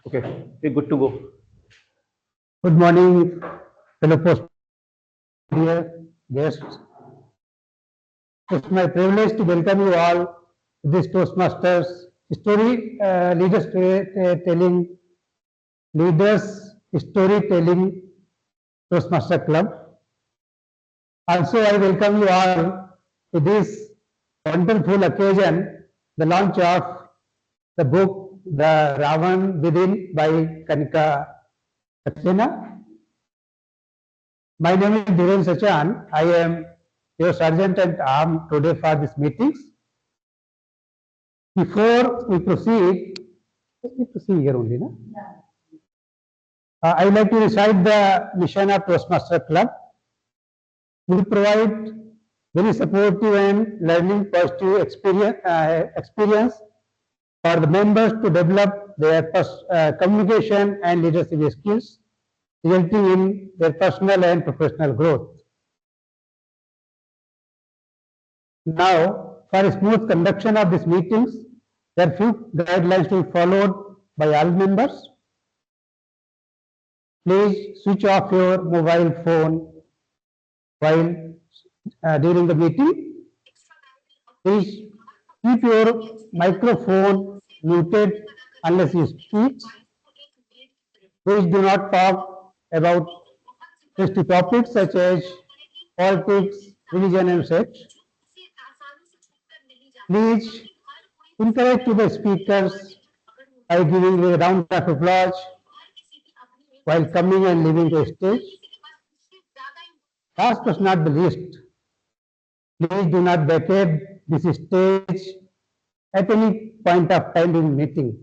Okay, we're good to go. Good morning, fellow post dear guests. It's my privilege to welcome you all to this Toastmasters leaders storytelling Toastmaster Club. Also, I welcome you all to this wonderful occasion, the launch of the book The Ravan Within by Kanika Saxena. My name is Dhiren Sachan. I am your sergeant at arms today for this meetings. Before we proceed, let me proceed here only, no? I would like to recite the mission of Toastmaster Club. We provide very supportive and learning positive experience for the members to develop their communication and leadership skills, resulting in their personal and professional growth. Now, for a smooth conduction of these meetings, there are few guidelines to be followed by all members. Please switch off your mobile phone while during the meeting. Please keep your microphone muted unless you speak. Please do not talk about sensitive topics such as politics, religion, and sex. Please encourage to the speakers by giving a round of applause while coming and leaving the stage. Last but not the least, please do not vacate this stage at any point of time in meeting.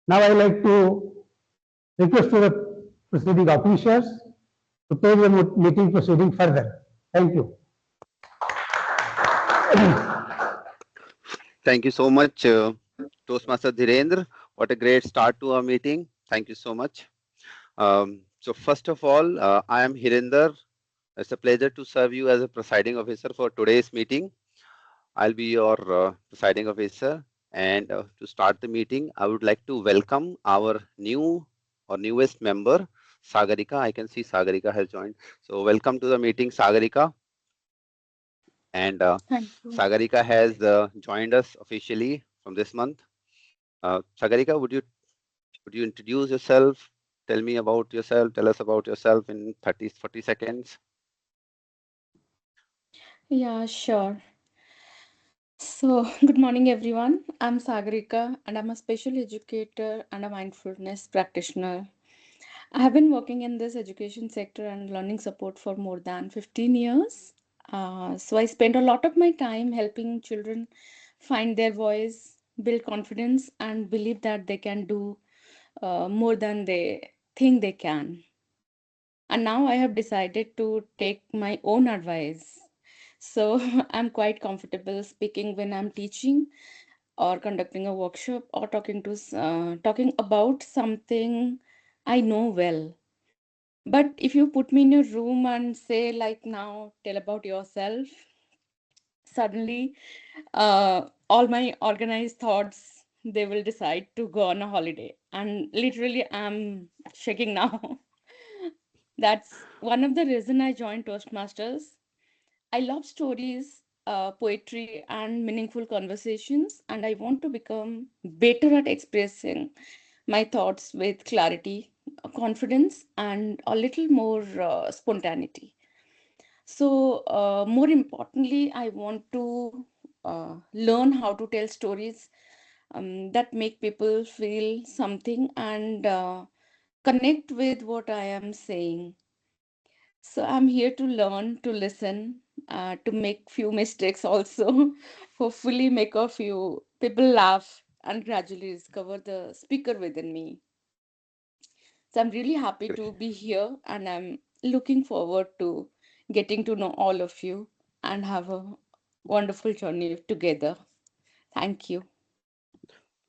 Now I like to request to the proceeding officers to take the meeting proceeding further. Thank you. Thank you so much, Toastmaster Dhirendra. What a great start to our meeting. Thank you so much. So first of all, I am Hirinder. It's a pleasure to serve you as a presiding officer for today's meeting. I'll be your presiding officer. And to start the meeting, I would like to welcome our newest member, Sagarika. I can see Sagarika has joined. So welcome to the meeting, Sagarika. And Sagarika has joined us officially from this month. Sagarika, would you introduce yourself? Tell me about yourself. Tell us about yourself in 30-40 seconds. Yeah, sure. So, good morning, everyone. I'm Sagarika, and I'm a special educator and a mindfulness practitioner. I have been working in this education sector and learning support for more than 15 years. So, I spend a lot of my time helping children find their voice, build confidence, and believe that they can do more than they think they can. And now I have decided to take my own advice. So I'm quite comfortable speaking when I'm teaching or conducting a workshop or talking about something I know well. But if you put me in a room and say like now tell about yourself, suddenly all my organized thoughts they will decide to go on a holiday and literally I'm shaking now. That's one of the reason I joined Toastmasters. I love stories, poetry, and meaningful conversations, and I want to become better at expressing my thoughts with clarity, confidence, and a little more spontaneity. So, more importantly, I want to learn how to tell stories that make people feel something and connect with what I am saying. So I'm here to learn, to listen, to make few mistakes also, hopefully make a few people laugh and gradually discover the speaker within me. So I'm really happy to be here and I'm looking forward to getting to know all of you and have a wonderful journey together. Thank you.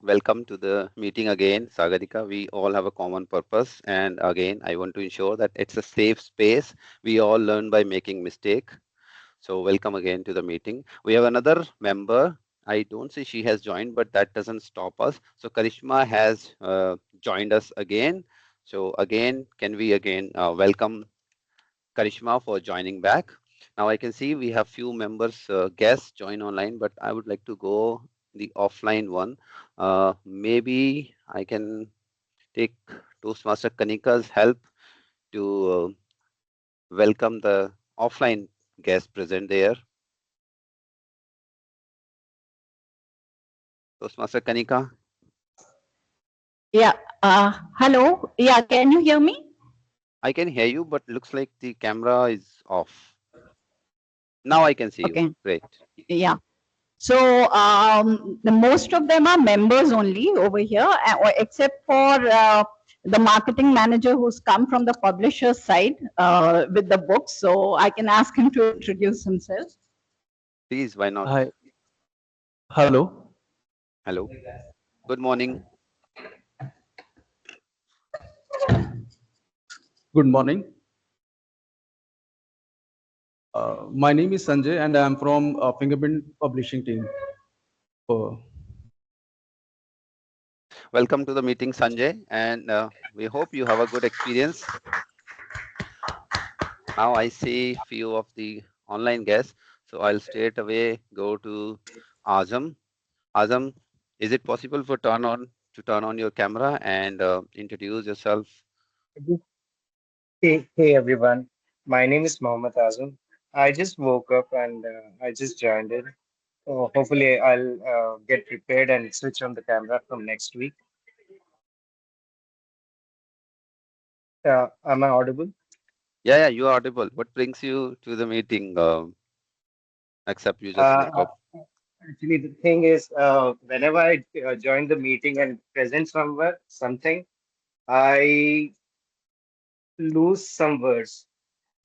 Welcome to the meeting again, Sagarika. We all have a common purpose. And again, I want to ensure that it's a safe space. We all learn by making mistake. So welcome again to the meeting. We have another member, I don't see she has joined, but that doesn't stop us. So Karishma has joined us again. So again, can we again welcome Karishma for joining back? Now I can see we have few members, guests join online, but I would like to go the offline one. Maybe I can take Toastmaster Kanika's help to welcome the offline guest present there. Toastmaster Kanika. Yeah. Hello. Yeah. Can you hear me? I can hear you, but looks like the camera is off. Now I can see you. Okay. Great. Yeah. So the most of them are members only over here, except for the marketing manager who's come from the publisher's side with the books. So I can ask him to introduce himself. Please, why not? Hi. Hello. Hello. Good morning. Good morning. My name is Sanjay and I am from Fingerprint Publishing team. Welcome to the meeting, Sanjay, and we hope you have a good experience. Now I see few of the online guests, so I'll straight away go to Azam. Azam, is it possible for turn on your camera and introduce yourself? Hey everyone, my name is Mohammed Azam. I just woke up and I just joined in. So hopefully I'll get prepared and switch on the camera from next week. Am I audible? Yeah, you are audible. What brings you to the meeting? Except you just Uh, woke up. Actually, the thing is, whenever I join the meeting and present something, I lose some words.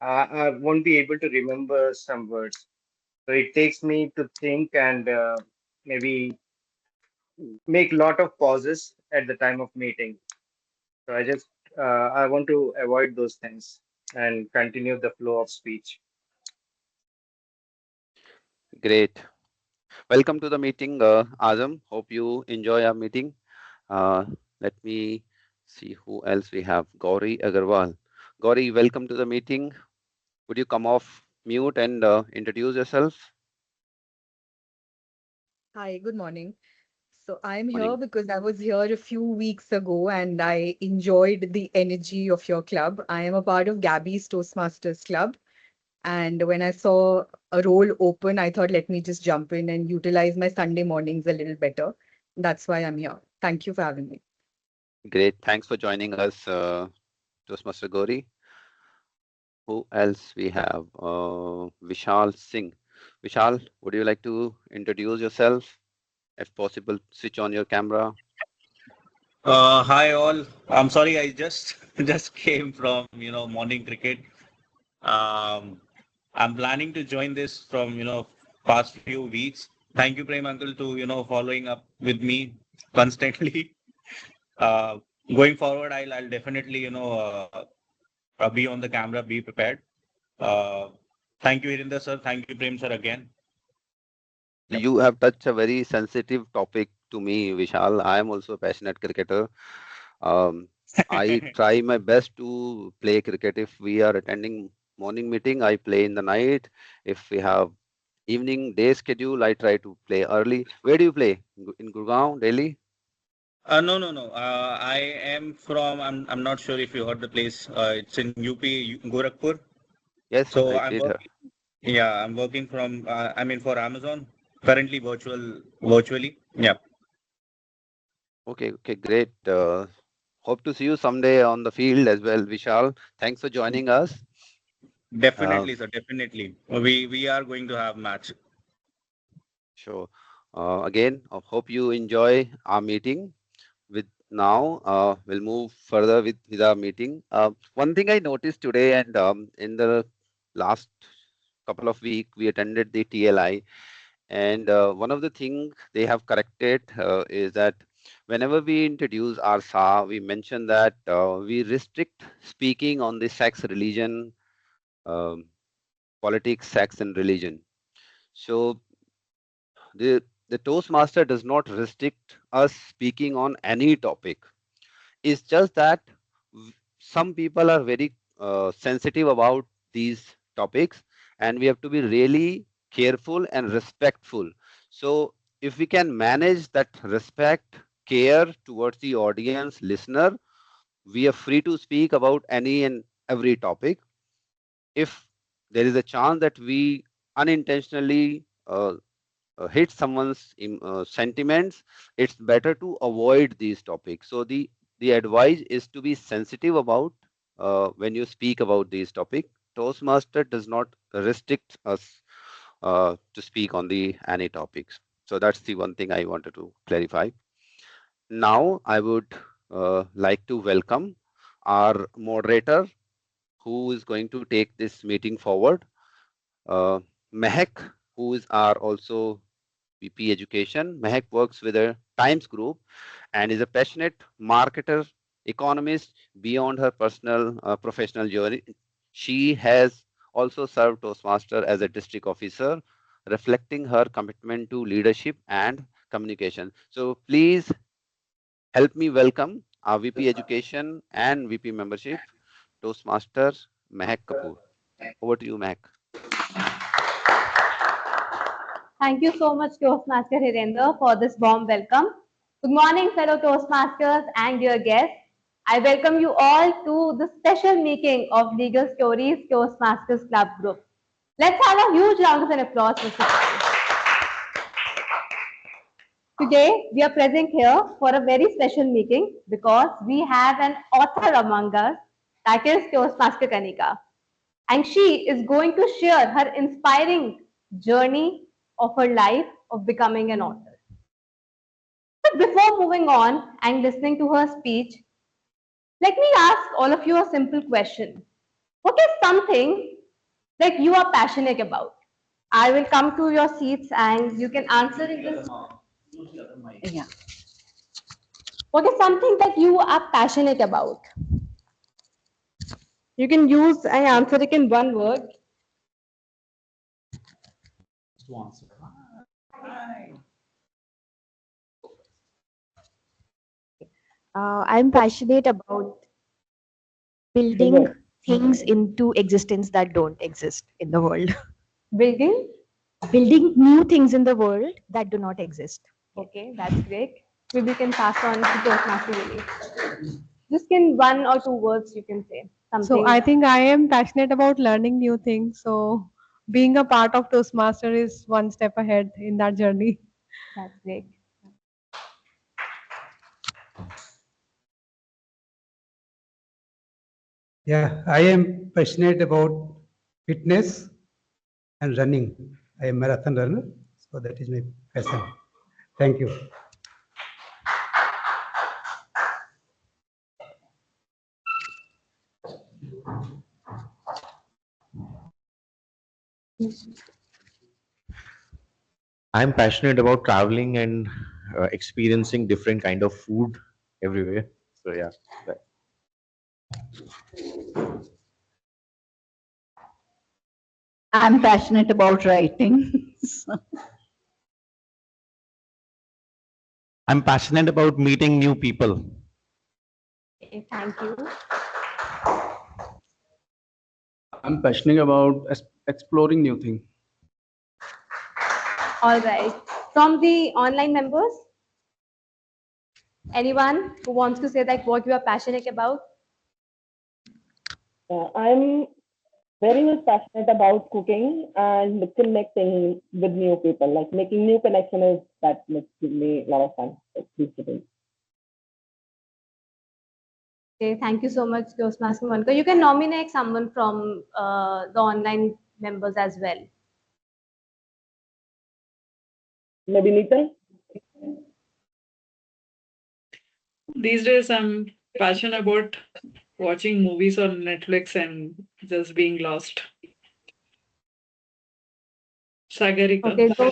I won't be able to remember some words. So it takes me to think and maybe make lot of pauses at the time of meeting. So I want to avoid those things and continue the flow of speech. Great. Welcome to the meeting, Azam. Hope you enjoy our meeting. Let me see who else we have. Gauri Agarwal. Gauri, welcome to the meeting. Would you come off mute and introduce yourself? Hi, good morning. So I'm here Morning. because I was here a few weeks ago and I enjoyed the energy of your club. I am a part of Gabby's Toastmasters Club. And when I saw a role open, I thought, let me just jump in and utilize my Sunday mornings a little better. That's why I'm here. Thank you for having me. Great. Thanks for joining us, Toastmaster Gauri. Who else we have? Vishal Singh. Vishal, would you like to introduce yourself? If possible, switch on your camera. Hi all. I'm sorry, I just just came from morning cricket. I'm planning to join this from past few weeks. Thank you, Prem Uncle, to following up with me constantly. Uh, Going forward, I'll definitely be on the camera, be prepared. Thank you, Hirinder sir. Thank you, Prem sir, again. Yep. You have touched a very sensitive topic to me, Vishal. I am also a passionate cricketer. I try my best to play cricket. If we are attending morning meeting, I play in the night. If we have evening day schedule, I try to play early. Where do you play? In Gurgaon, Delhi? No. I am from. I'm not sure if you heard the place. It's in UP, Gorakhpur. Yes, So I I'm did. working. Yeah, I'm working from. For Amazon currently virtually. Yeah. Okay, great. Hope to see you someday on the field as well, Vishal. Thanks for joining us. Definitely, sir. Definitely. We are going to have match. Sure. Again, I hope you enjoy our meeting. With now, we'll move further with our meeting. One thing I noticed today and in the last couple of weeks, we attended the TLI, and one of the things they have corrected is that whenever we introduce our SA, we mention that we restrict speaking on the sex, religion, um, politics, sex, and religion. So the Toastmaster does not restrict us speaking on any topic. It's just that some people are very sensitive about these topics, and we have to be really careful and respectful. So if we can manage that respect, care towards the audience, listener, we are free to speak about any and every topic. If there is a chance that we unintentionally hit someone's sentiments, it's better to avoid these topics. So the advice is to be sensitive about when you speak about these topics. Toastmaster does not restrict us to speak on the any topics. So that's the one thing I wanted to clarify. Now I would like to welcome our moderator who is going to take this meeting forward. Mehak, who is our also VP Education. Mehak works with the Times Group and is a passionate marketer, economist beyond her personal professional journey. She has also served Toastmaster as a district officer, reflecting her commitment to leadership and communication. So please help me welcome our VP Education and VP Membership, Toastmaster Mehak Kapoor. Over to you, Mehak. Thank you so much, Toastmaster Hirendra, for this warm welcome. Good morning, fellow Toastmasters and dear guests. I welcome you all to the special meeting of Legal Stories Toastmasters Club Group. Let's have a huge round of applause for this. Today, we are present here for a very special meeting because we have an author among us, that is Toastmaster Kanika. And she is going to share her inspiring journey of her life of becoming an author. But before moving on and listening to her speech, let me ask all of you a simple question. What is something that you are passionate about? I will come to your seats and you can answer in this. Yeah. What is something that you are passionate about? You can use and answer it in one word. I'm passionate about building things into existence that don't exist in the world. Building? Building new things in the world that do not exist. Okay, that's great. Maybe we can pass on to Toastmaster Lily. Just in one or two words you can say something. So I think I am passionate about learning new things. So being a part of Toastmaster is one step ahead in that journey. That's great. Yeah, I am passionate about fitness and running. I am a marathon runner, so that is my passion. Thank you. I'm passionate about traveling and experiencing different kind of food everywhere. So yeah. I'm passionate about writing. I'm passionate about meeting new people. Okay, thank you. I'm passionate about exploring new things. All right. From the online members, anyone who wants to say that what you are passionate about? I'm very much passionate about cooking and connecting with new people. Like making new connections that makes me a lot of fun. Okay, thank you so much, Toastmaster Monica. You can nominate someone from the online members as well. Maybe Neetal? These days, I'm passionate about watching movies on Netflix and just being lost. Sagarika. Okay, so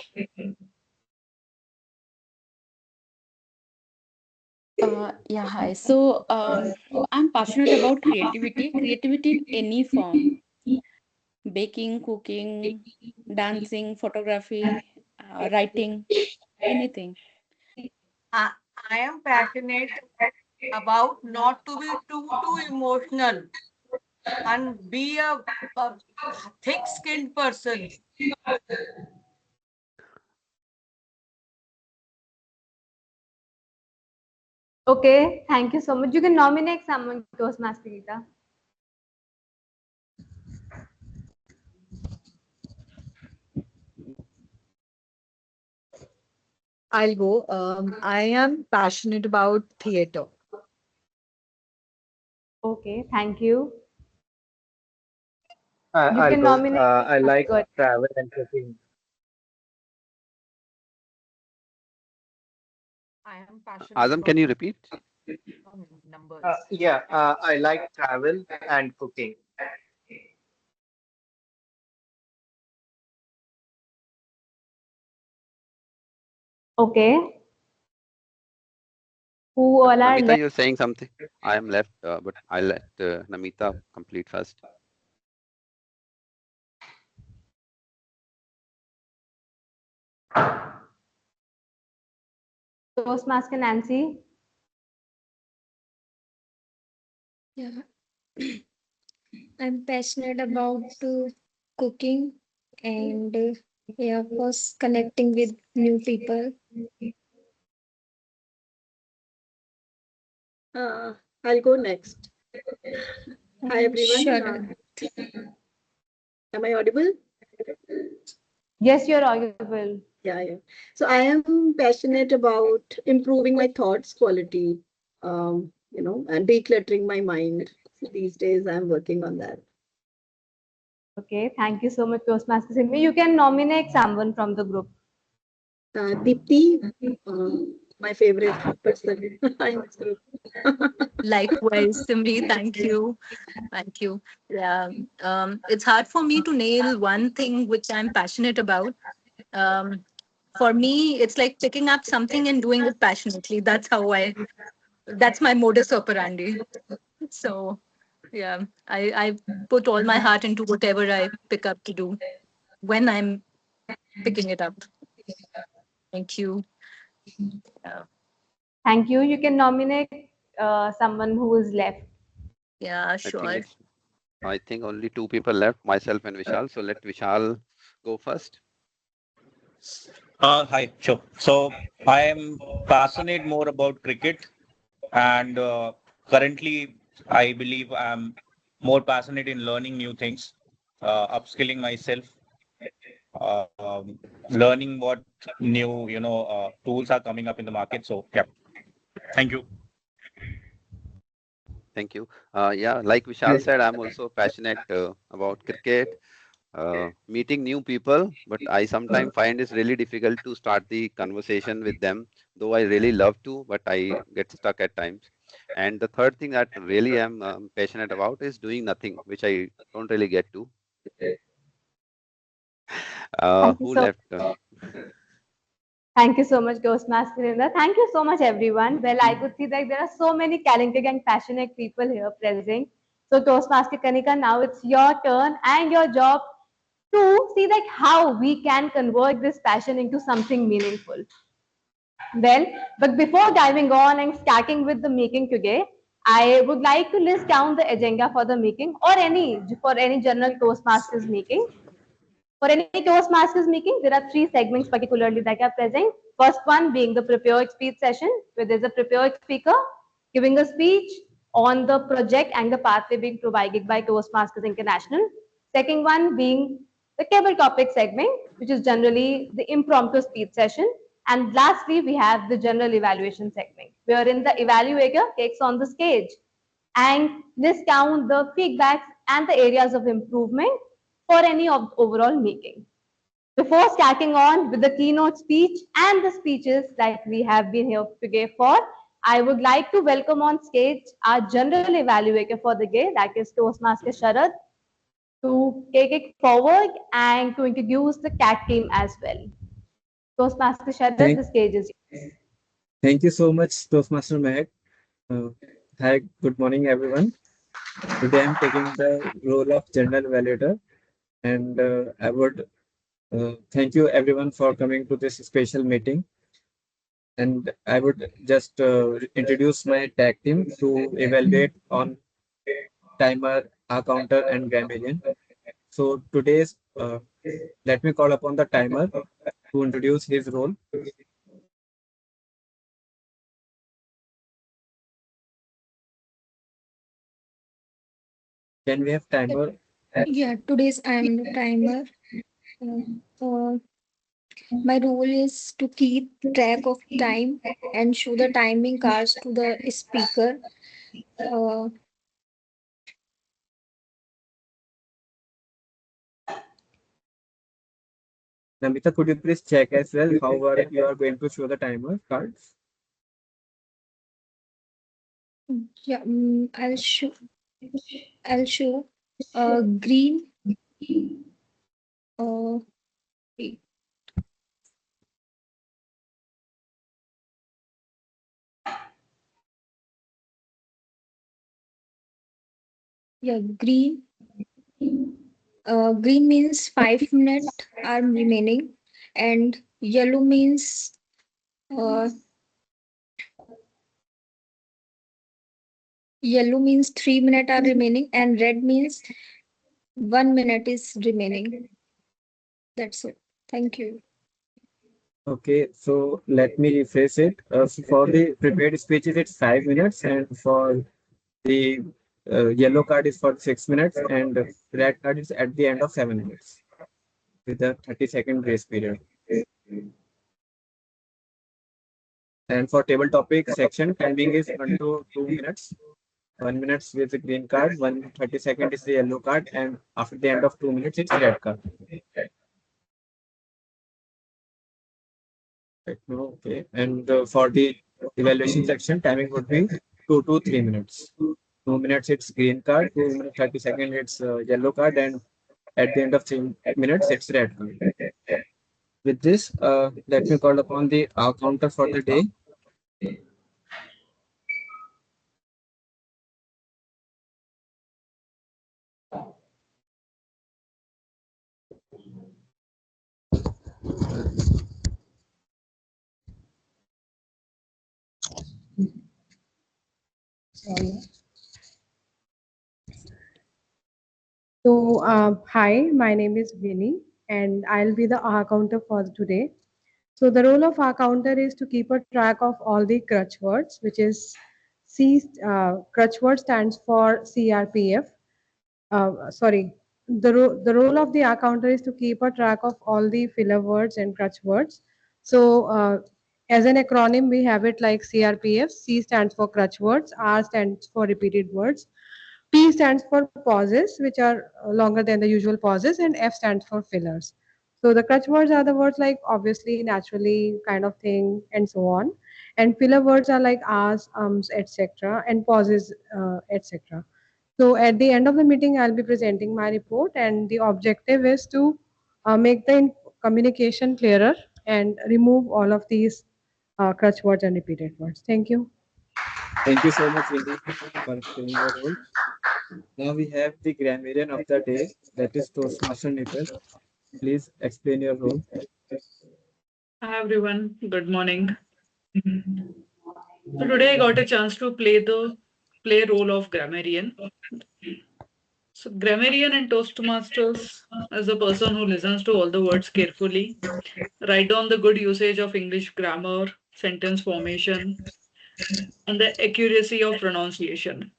Yeah, hi. So I'm passionate about creativity in any form: baking, cooking, dancing, photography, writing. anything. I am passionate about not to be too emotional and be a thick-skinned person. Okay, thank you so much. You can nominate someone, Toastmaster Geeta. I'll go. I am passionate about theatre. Okay, thank you. You I'll can go. nominate. I like Good. travel and cooking. I am passionate Azam, can you repeat? numbers. Yeah, I like travel and cooking. Okay. Who all are Namita, left? you're saying something. I am left, but I'll let Namita complete first. Toastmaster Nancy. Yeah, I'm passionate about cooking and yeah, of course, connecting with new people. I'll go next. Hi Sure. everyone. Am I audible? Yes, you're audible. Yeah. So I am passionate about improving my thoughts quality, and decluttering my mind. These days I'm working on that. Okay, thank you so much, Toastmaster Simi. You can nominate someone from the group. Deepti, my favorite person in this group. Likewise, Simri, thank you. Thank you. Yeah, it's hard for me to nail one thing which I'm passionate about. Um, for me, it's like picking up something and doing it passionately. That's my modus operandi. So, yeah, I put all my heart into whatever I pick up to do when I'm picking it up. Thank you. Yeah. Thank you. You can nominate someone who is left. Yeah, sure. I think only two people left, myself and Vishal. So let Vishal go first. Hi, sure. So I am passionate more about cricket, and currently I believe I'm more passionate in learning new things, upskilling myself, learning what new tools are coming up in the market. So yeah, thank you. Thank you. Yeah, like Vishal said, I'm also passionate about cricket, meeting new people, but I sometimes find it's really difficult to start the conversation with them, though I really love to, but I get stuck at times. And the third thing that really am passionate about is doing nothing, which I don't really get to. Who left? Thank you so much, Toastmaster Indra. Thank you so much, everyone. Well, I could see that there are so many talented and passionate people here present. So, Toastmaster Kanika, now it's your turn and your job to see like how we can convert this passion into something meaningful. Well, but before diving on and starting with the meeting today, I would like to list down the agenda for the meeting or for any general Toastmasters meeting. For any Toastmasters meeting, there are three segments particularly that are present. First one being the prepared speech session, where there's a prepared speaker giving a speech on the project and the pathway being provided by Toastmasters International. Second one being the table topic segment, which is generally the impromptu speech session. And lastly, we have the general evaluation segment, wherein the evaluator takes on the stage and list down the feedbacks and the areas of improvement for any of overall meeting. Before starting on with the keynote speech and the speeches that we have been here today for, I would like to welcome on stage our general evaluator for the day, that is Toastmaster Sharad, to take it forward and to introduce the CAT team as well. Toastmaster Sharad, the stage is yours. Thank you so much, Toastmaster Meg. Hi, good morning, everyone. Today I'm taking the role of General Evaluator, and I would thank you everyone for coming to this special meeting. And I would just introduce my tag team to evaluate on timer, counter, and grammarian. So today's, let me call upon the timer to introduce his role. Can we have timer? Yeah, today's I'm the timer. My role is to keep track of time and show the timing cards to the speaker. Uh, Namita, could you please check as well how you are going to show the timer cards? yeah, I'll show green. Wait. Yeah, green. Green means 5 minutes are remaining, and yellow means yellow means 3 minutes are remaining, and red means 1 minute is remaining. That's it. Thank you. Okay, so let me rephrase it. So for the prepared speeches, it's 5 minutes, and for the yellow card is for 6 minutes, and red card is at the end of 7 minutes with a 30-second grace period. And for table topic section, timing is 1 to 2 minutes. 1 minute with the green card, 30 seconds is the yellow card, and after the end of 2 minutes, it's red card. Okay, and for the evaluation section, timing would be 2 to 3 minutes. 2 minutes it's green card, 2 minutes 30 seconds it's yellow card, and at the end of 3 minutes it's red card. With this, let me call upon the counter for the day. So, hi, my name is Vinny, and I'll be the R counter for today. So, the role of R counter is to keep a track of all the crutch words, which is crutch word stands for CRPF. Sorry, the role of the R counter is to keep a track of all the filler words and crutch words. So, as an acronym, we have it like CRPF. C stands for crutch words, R stands for repeated words, P stands for pauses, which are longer than the usual pauses, and F stands for fillers. So the crutch words are the words like obviously, naturally, kind of thing, and so on. And filler words are like ahs, etc., and pauses, etc. So at the end of the meeting, I'll be presenting my report, and the objective is to make the communication clearer and remove all of these crutch words and repeated words. Thank you. Thank you so much, Vinny, for explaining your role. Now we have the grammarian of the day, that is Toastmaster Nikhil. Please explain your role. Hi everyone, good morning. So today I got a chance to play role of grammarian. So grammarian and Toastmasters as a person who listens to all the words carefully, write down the good usage of English grammar, sentence formation, and the accuracy of pronunciation.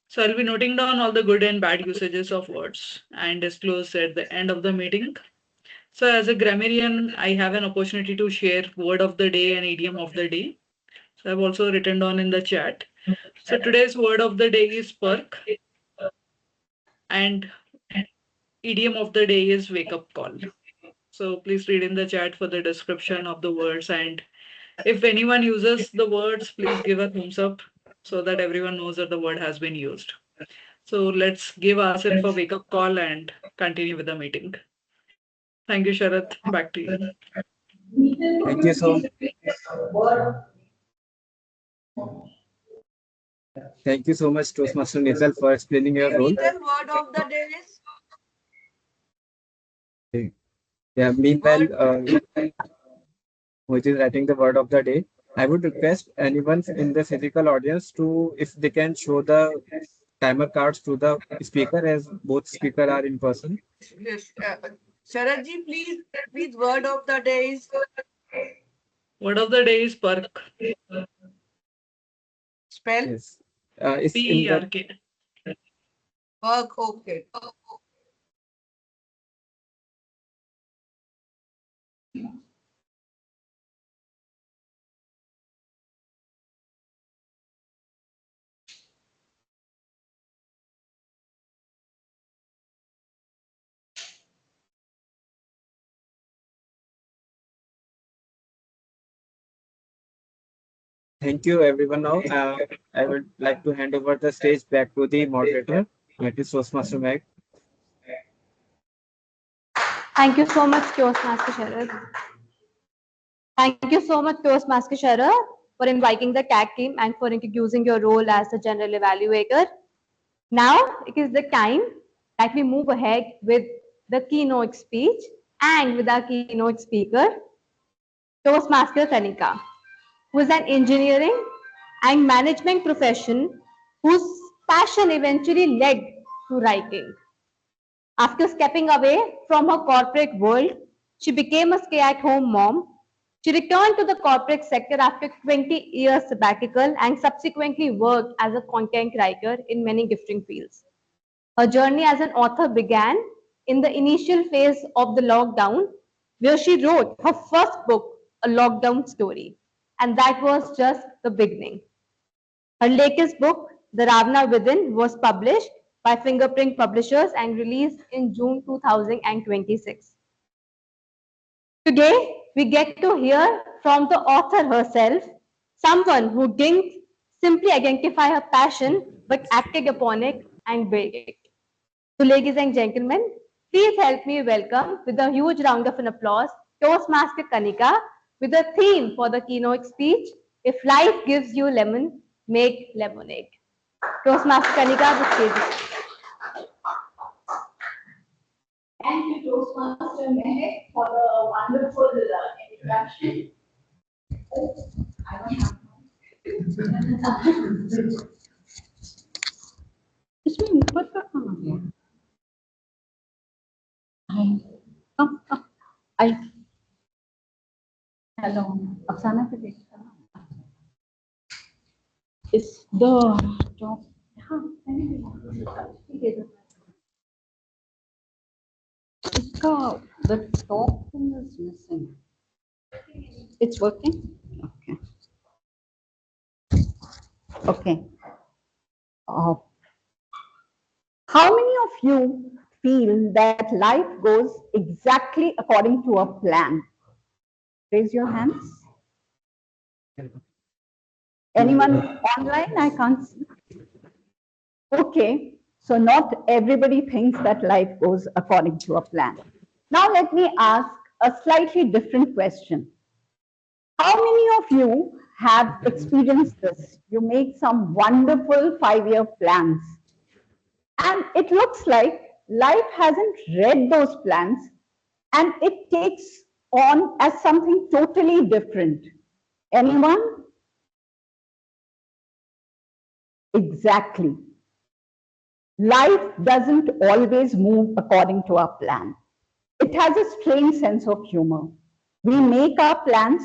So I'll be noting down all the good and bad usages of words and disclose at the end of the meeting. So as a grammarian, I have an opportunity to share word of the day and idiom of the day. So I've also written down in the chat. So today's word of the day is perk, and idiom of the day is wake up call. So please read in the chat for the description of the words, and if anyone uses the words, please give a thumbs up so that everyone knows that the word has been used. So let's give ourselves a wake up call and continue with the meeting. Thank you, Sharath. Back to you. Thank you so much. Thank you so much, Toastmaster Nikhil, for explaining your role. Little word of the day is Yeah, meanwhile, which is writing the word of the day. I would request anyone in the physical audience to, if they can show the timer cards to the speaker, as both speaker are in person. Yes, Sharad ji, please, word of the day is Word of the day is park. spell Yes. It's in the P-E-R-K. work. Okay. Thank you, everyone. Now, I would like to hand over the stage back to the moderator, that is Toastmaster Meg. Thank you so much, Toastmaster Sharad. Thank you so much, Toastmaster Sharad, for inviting the tag team and for introducing your role as the general evaluator. Now it is the time that we move ahead with the keynote speech and with our keynote speaker, Toastmaster Kanika, who is an engineering and management profession whose passion eventually led to writing. After stepping away from her corporate world, she became a stay-at-home mom. She returned to the corporate sector after 20 years sabbatical and subsequently worked as a content writer in many different fields. Her journey as an author began in the initial phase of the lockdown, where she wrote her first book, A Lockdown Story, and that was just the beginning. Her latest book, The Ravana Within, was published by Fingerprint Publishers and released in June 2026. Today, we get to hear from the author herself, someone who didn't simply identify her passion but acted upon it and built it. So, ladies and gentlemen, please help me welcome with a huge round of an applause Toastmaster Kanika with a theme for the keynote speech, If Life Gives You Lemon, Make Lemonade. Toastmaster Kanika, the stage is yours. Thank you, Toastmaster Mehek, for the wonderful introduction. Oh, I don't have इसमें ऊपर का कहाँ गया? I hello, Afsana पे देखा ना? Is the top? हाँ, इसका the top thing is missing. It's working? Okay. Okay. How many of you feel that life goes exactly according to a plan? Raise your hands. Anyone online? I can't see. Okay, so not everybody thinks that life goes according to a plan. Now let me ask a slightly different question. How many of you have experienced this? You make some wonderful 5-year plans, and it looks like life hasn't read those plans and it takes on as something totally different. Anyone? Exactly. Life doesn't always move according to our plan. It has a strange sense of humor. We make our plans,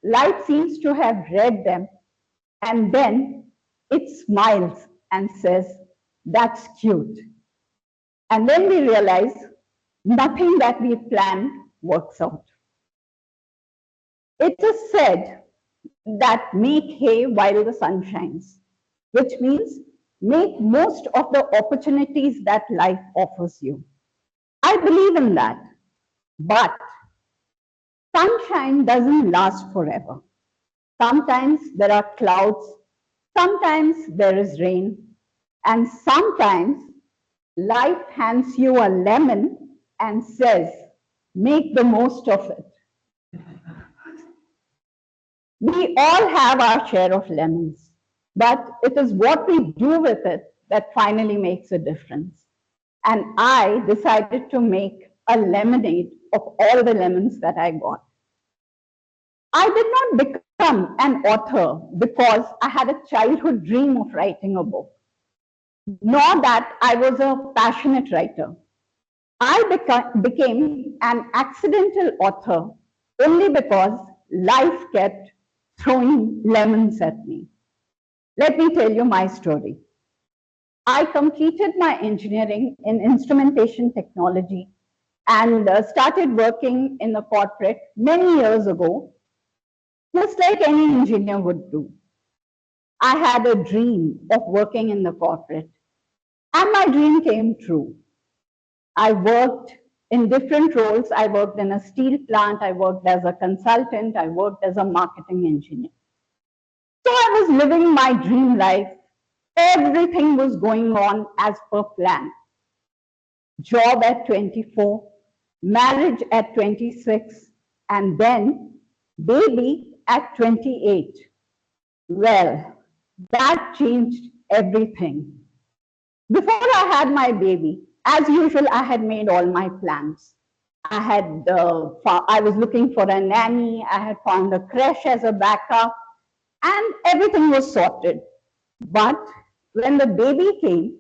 life seems to have read them, and then it smiles and says, "That's cute." And then we realize nothing that we planned works out. It is said that make hay while the sun shines, which means make most of the opportunities that life offers you. I believe in that, but sunshine doesn't last forever. Sometimes there are clouds, sometimes there is rain, and sometimes life hands you a lemon and says, make the most of it. We all have our share of lemons, but it is what we do with it that finally makes a difference. And I decided to make a lemonade of all the lemons that I got. I did not become an author because I had a childhood dream of writing a book, nor that I was a passionate writer. I became an accidental author only because life kept throwing lemons at me. Let me tell you my story. I completed my engineering in instrumentation technology and started working in the corporate many years ago, just like any engineer would do. I had a dream of working in the corporate, and my dream came true. I worked in different roles. I worked in a steel plant, I worked as a consultant, I worked as a marketing engineer. So I was living my dream life. Everything was going on as per plan. Job at 24, marriage at 26, and then baby at 28. Well, that changed everything. Before I had my baby, as usual, I had made all my plans. I was looking for a nanny, I had found a creche as a backup, and everything was sorted. But when the baby came,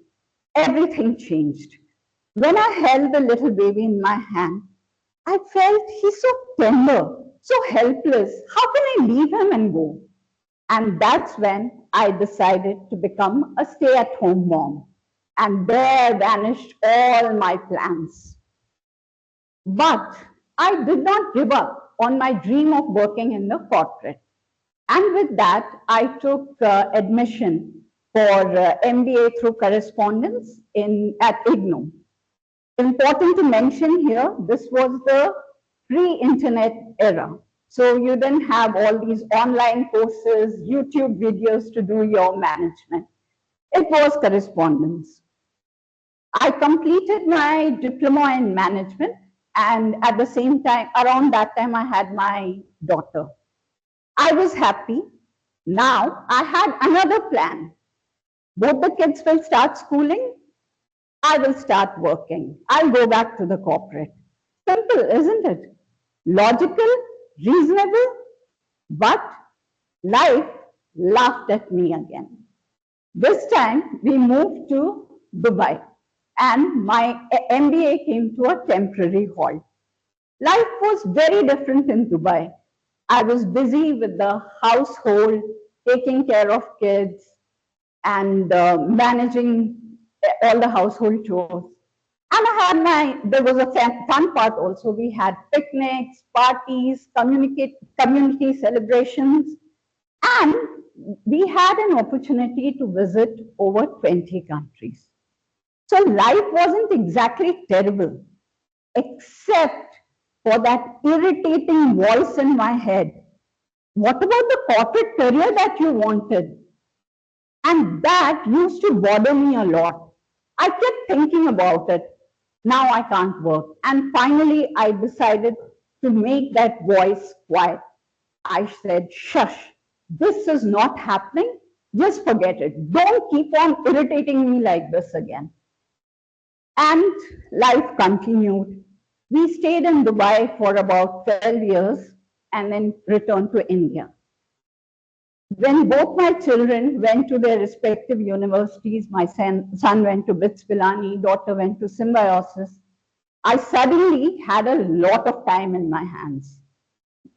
everything changed. When I held the little baby in my hand, I felt he's so tender, so helpless. How can I leave him and go? And that's when I decided to become a stay-at-home mom. And there vanished all my plans. But I did not give up on my dream of working in the corporate. And with that, I took admission for MBA through correspondence at IGNOU. Important to mention here, this was the pre-internet era. So you didn't have all these online courses, YouTube videos to do your management. It was correspondence. I completed my diploma in management, and at the same time, around that time, I had my daughter. I was happy. Now I had another plan. Both the kids will start schooling. I will start working. I'll go back to the corporate. Simple, isn't it? Logical, reasonable, but life laughed at me again. This time we moved to Dubai and my MBA came to a temporary halt. Life was very different in Dubai. I was busy with the household, taking care of kids and managing all the household chores. And there was a fun part also. We had picnics, parties, community celebrations, and we had an opportunity to visit over 20 countries. So life wasn't exactly terrible, except for that irritating voice in my head. What about the corporate career that you wanted? And that used to bother me a lot. I kept thinking about it. Now I can't work. And finally, I decided to make that voice quiet. I said, shush, this is not happening. Just forget it. Don't keep on irritating me like this again. And life continued. We stayed in Dubai for about 12 years and then returned to India. When both my children went to their respective universities, my son went to BITS Pilani, daughter went to Symbiosis, I suddenly had a lot of time in my hands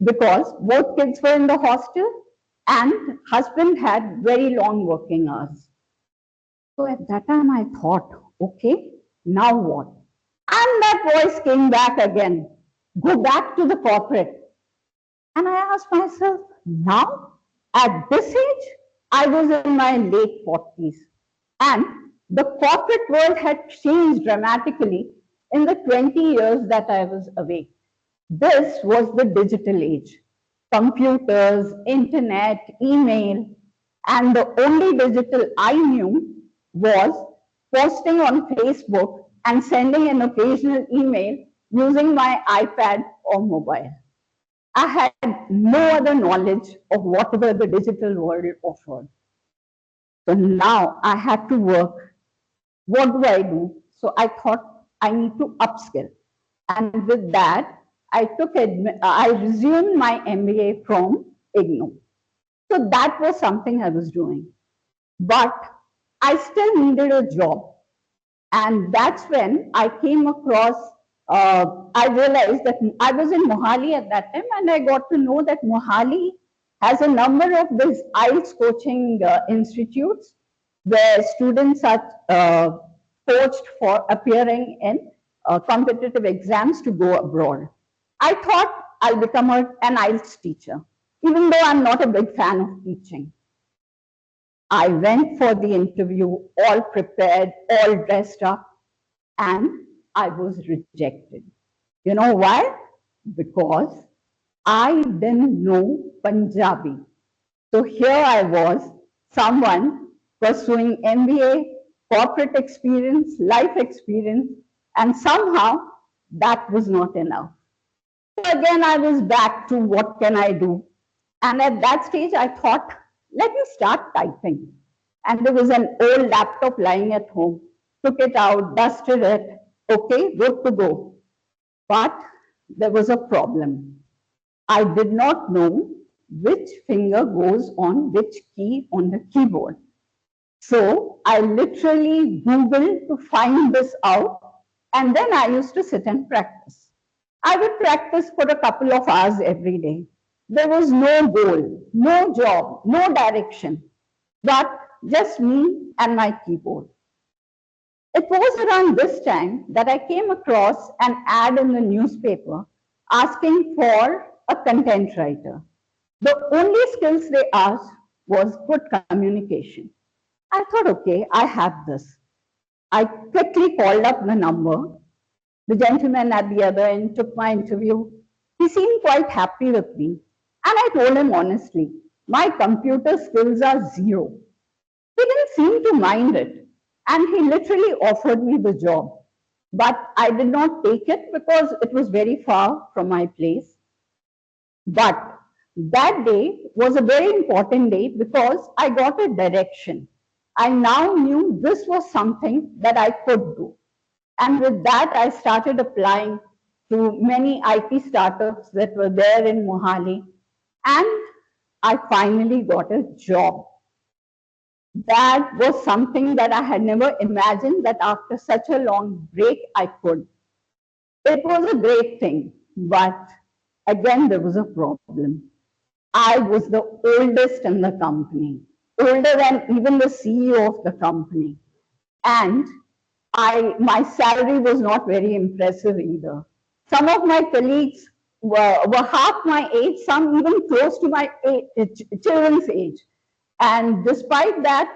because both kids were in the hostel and husband had very long working hours. So at that time I thought, okay, now what? And that voice came back again, go back to the corporate. And I asked myself, now? At this age, I was in my late 40s, and the corporate world had changed dramatically in the 20 years that I was away. This was the digital age. Computers, internet, email, and the only digital I knew was posting on Facebook and sending an occasional email using my iPad or mobile. I had no other knowledge of whatever the digital world offered. So now I had to work. What do I do? So I thought I need to upskill. And with that, I resumed my MBA from IGNOU. So that was something I was doing. But I still needed a job. And that's when I came across, I realized that I was in Mohali at that time, and I got to know that Mohali has a number of these IELTS coaching institutes where students are coached for appearing in competitive exams to go abroad. I thought I'll become an IELTS teacher, even though I'm not a big fan of teaching. I went for the interview, all prepared, all dressed up, and I was rejected. You know why? Because I didn't know Punjabi. So here I was, someone pursuing MBA, corporate experience, life experience, and somehow that was not enough. So again, I was back to what can I do? And at that stage, I thought, let me start typing. And there was an old laptop lying at home. Took it out, dusted it. Okay, good to go. But there was a problem. I did not know which finger goes on which key on the keyboard. So I literally Googled to find this out. And then I used to sit and practice. I would practice for a couple of hours every day. There was no goal, no job, no direction, but just me and my keyboard. It was around this time that I came across an ad in the newspaper asking for a content writer. The only skills they asked was good communication. I thought, okay, I have this. I quickly called up the number. The gentleman at the other end took my interview. He seemed quite happy with me. And I told him honestly, my computer skills are zero. He didn't seem to mind it. And he literally offered me the job. But I did not take it because it was very far from my place. But that day was a very important day because I got a direction. I now knew this was something that I could do. And with that, I started applying to many IT startups that were there in Mohali. And I finally got a job. That was something that I had never imagined that after such a long break, I could. It was a great thing, but again, there was a problem. I was the oldest in the company, older than even the CEO of the company. And my salary was not very impressive either. Some of my colleagues were half my age, some even close to my children's age. And despite that,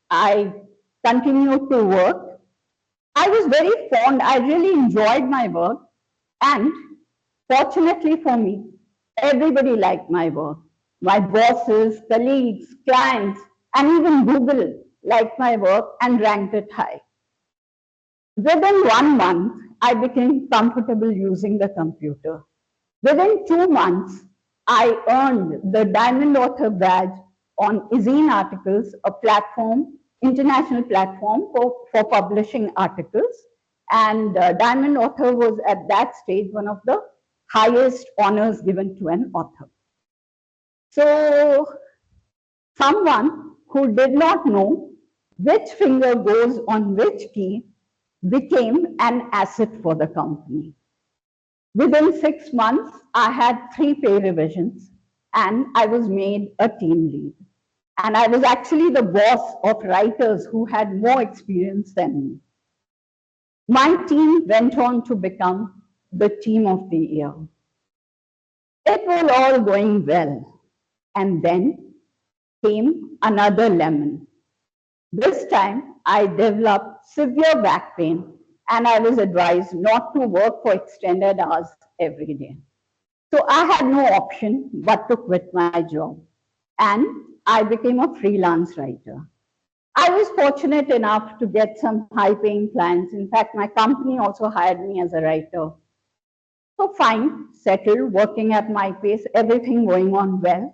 I continued to work. I was very fond, I really enjoyed my work. And fortunately for me, everybody liked my work. My bosses, colleagues, clients, and even Google liked my work and ranked it high. Within 1 month, I became comfortable using the computer. Within 2 months, I earned the Diamond Author badge on Ezine Articles, a platform, international platform for publishing articles. And Diamond Author was at that stage one of the highest honors given to an author. So someone who did not know which finger goes on which key became an asset for the company. Within 6 months, I had 3 pay revisions and I was made a team lead. And I was actually the boss of writers who had more experience than me. My team went on to become the team of the year. It was all going well. And then came another lemon. This time I developed severe back pain and I was advised not to work for extended hours every day. So I had no option but to quit my job and I became a freelance writer. I was fortunate enough to get some high-paying clients. In fact, my company also hired me as a writer. So fine, settled, working at my pace, everything going on well.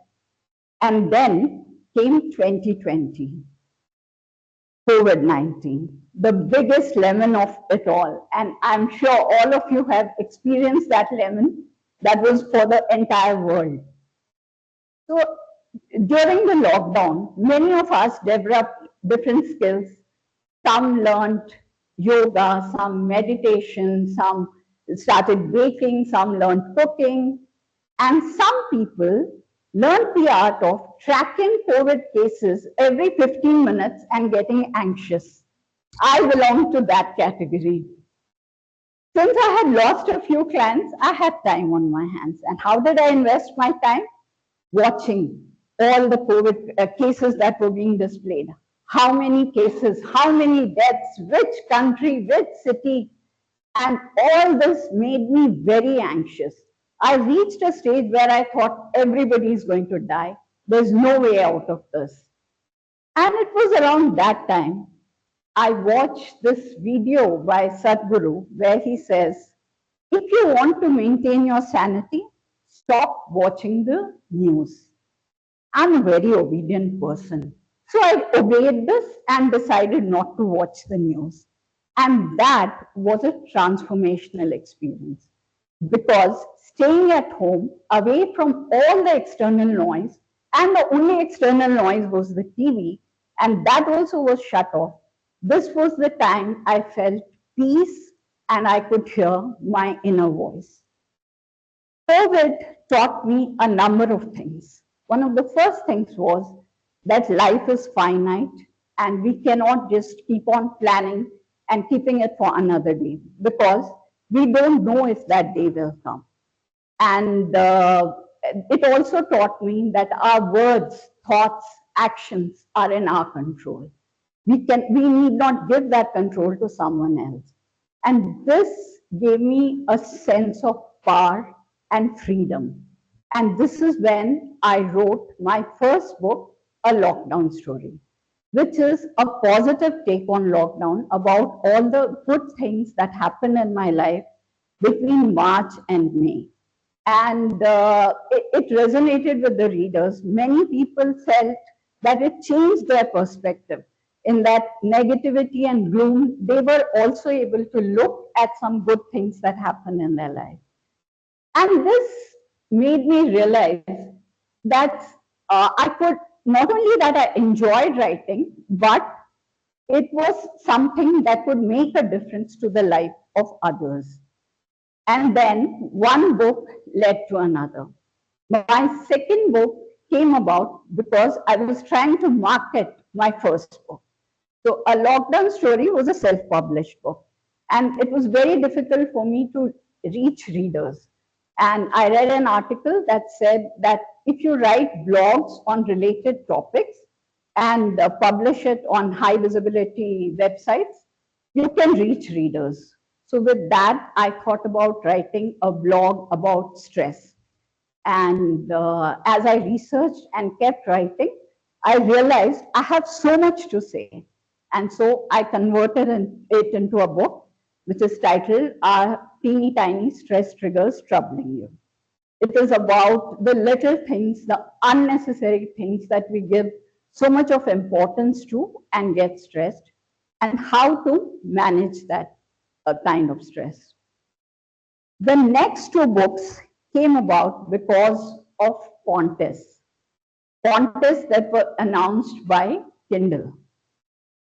And then came 2020, COVID-19, the biggest lemon of it all. And I'm sure all of you have experienced that lemon that was for the entire world. So during the lockdown, many of us developed different skills. Some learned yoga, some meditation, some started baking, some learned cooking, and some people learned the art of tracking COVID cases every 15 minutes and getting anxious. I belong to that category. Since I had lost a few clients, I had time on my hands. And how did I invest my time? Watching all the COVID cases that were being displayed. How many cases, how many deaths, which country, which city, and all this made me very anxious. I reached a stage where I thought everybody is going to die. There's no way out of this. And it was around that time I watched this video by Sadhguru where he says, if you want to maintain your sanity, stop watching the news. I'm a very obedient person. So I obeyed this and decided not to watch the news. And that was a transformational experience because staying at home away from all the external noise, and the only external noise was the TV, and that also was shut off. This was the time I felt peace and I could hear my inner voice. COVID taught me a number of things. One of the first things was that life is finite and we cannot just keep on planning and keeping it for another day because we don't know if that day will come. And it also taught me that our words, thoughts, actions are in our control. We need not give that control to someone else. And this gave me a sense of power and freedom. And this is when I wrote my first book, A Lockdown Story, which is a positive take on lockdown about all the good things that happened in my life between March and May. And it resonated with the readers. Many people felt that it changed their perspective. In that negativity and gloom, they were also able to look at some good things that happened in their life. And this made me realize that I could, not only that I enjoyed writing, but it was something that could make a difference to the life of others. And then one book led to another. My second book came about because I was trying to market my first book. So A Lockdown Story was a self-published book. And it was very difficult for me to reach readers. And I read an article that said that if you write blogs on related topics and publish it on high visibility websites, you can reach readers. So with that, I thought about writing a blog about stress. And as I researched and kept writing, I realized I have so much to say. And so I converted it into a book, which is titled Are Teeny Tiny Stress Triggers Troubling You? It is about the little things, the unnecessary things that we give so much of importance to and get stressed, and how to manage that kind of stress. The next two books came about because of contests that were announced by Kindle.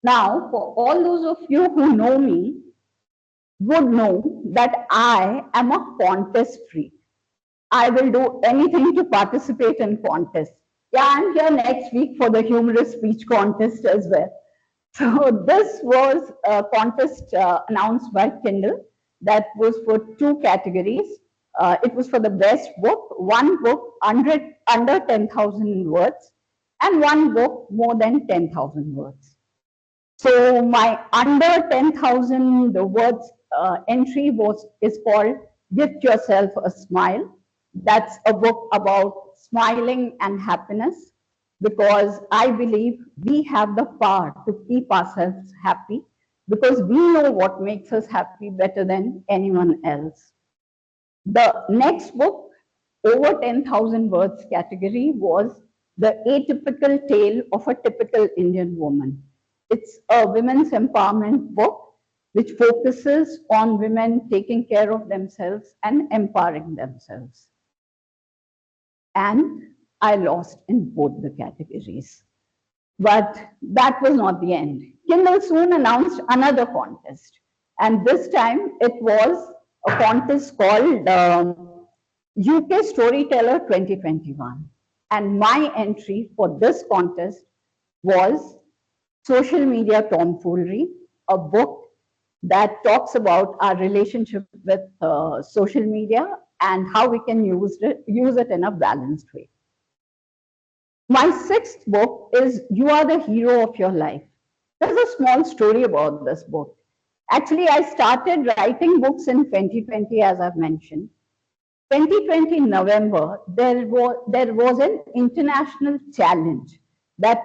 Now, for all those of you who know me, would know that I am a contest freak. I will do anything to participate in contests. Yeah, I'm here next week for the humorous speech contest as well. So this was a contest announced by Kindle that was for two categories. It was for the best book, one book under 10,000 words, and one book more than 10,000 words. So my under 10,000 words entry is called Gift Yourself a Smile. That's a book about smiling and happiness, because I believe we have the power to keep ourselves happy, because we know what makes us happy better than anyone else. The next book, over 10,000 words category, was The Atypical Tale of a Typical Indian Woman. It's a women's empowerment book which focuses on women taking care of themselves and empowering themselves. And I lost in both the categories. But that was not the end. Kindle soon announced another contest. And this time it was a contest called UK Storyteller 2021. And my entry for this contest was Social Media Tomfoolery, a book that talks about our relationship with social media and how we can use it in a balanced way. My sixth book is You Are the Hero of Your Life. There's a small story about this book. Actually, I started writing books in 2020, as I've mentioned. 2020 November, there was an international challenge that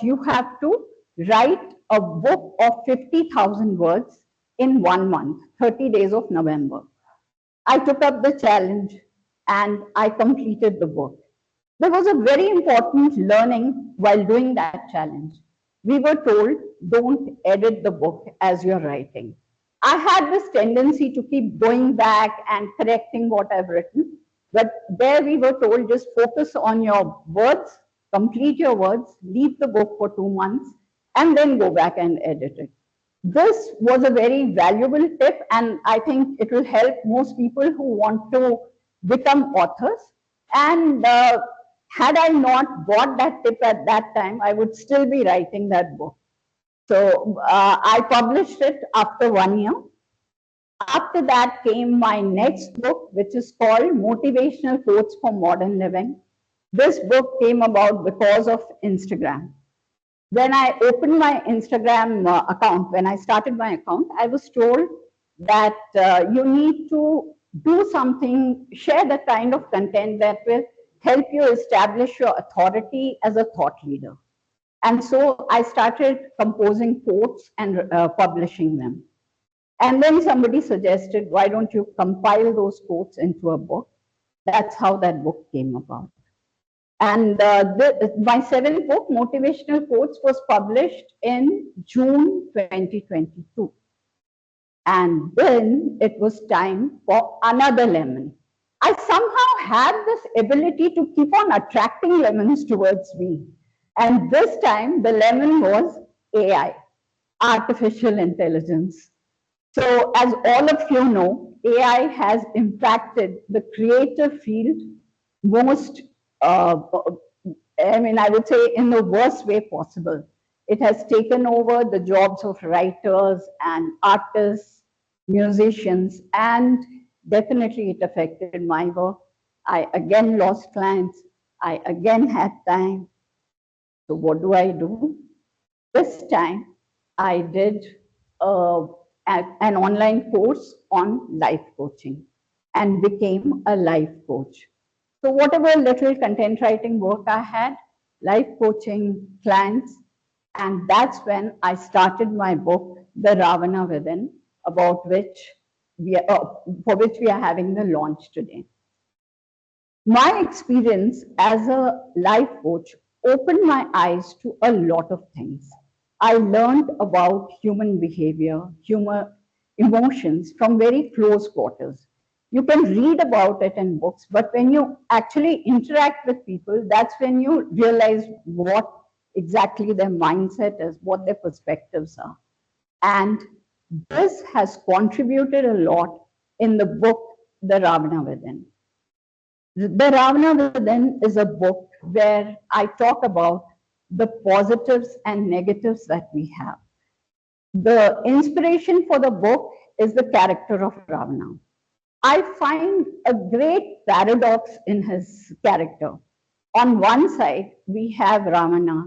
you have to write a book of 50,000 words in 1 month, 30 days of November. I took up the challenge and I completed the book. There was a very important learning while doing that challenge. We were told, don't edit the book as you're writing. I had this tendency to keep going back and correcting what I've written, but there we were told, just focus on your words, complete your words, leave the book for 2 months, and then go back and edit it. This was a very valuable tip, and I think it will help most people who want to become authors. And had I not got that tip at that time, I would still be writing that book. So I published it after 1 year. After that came my next book, which is called Motivational Quotes for Modern Living. This book came about because of Instagram. When I opened my Instagram account, when I started my account, I was told that you need to do something, share the kind of content that will help you establish your authority as a thought leader. And so I started composing quotes and publishing them. And then somebody suggested, why don't you compile those quotes into a book? That's how that book came about. And my seventh book, Motivational Quotes, was published in June 2022. And then it was time for another lemon. I somehow had this ability to keep on attracting lemons towards me. And this time the lemon was AI, artificial intelligence. So as all of you know, AI has impacted the creative field most, I would say in the worst way possible. It has taken over the jobs of writers and artists, musicians, and definitely it affected my work. I again lost clients. I again had time. So what do? This time I did an online course on life coaching and became a life coach. So whatever little content writing work I had, life coaching clients, and that's when I started my book, The Ravana Within, about which for which we are having the launch today. My experience as a life coach opened my eyes to a lot of things. I learned about human behavior, emotions from very close quarters. You can read about it in books, but when you actually interact with people, that's when you realize what exactly their mindset is, what their perspectives are. And this has contributed a lot in the book, The Ravana Within. The Ravana Within is a book where I talk about the positives and negatives that we have. The inspiration for the book is the character of Ravana. I find a great paradox in his character. On one side, we have Ravana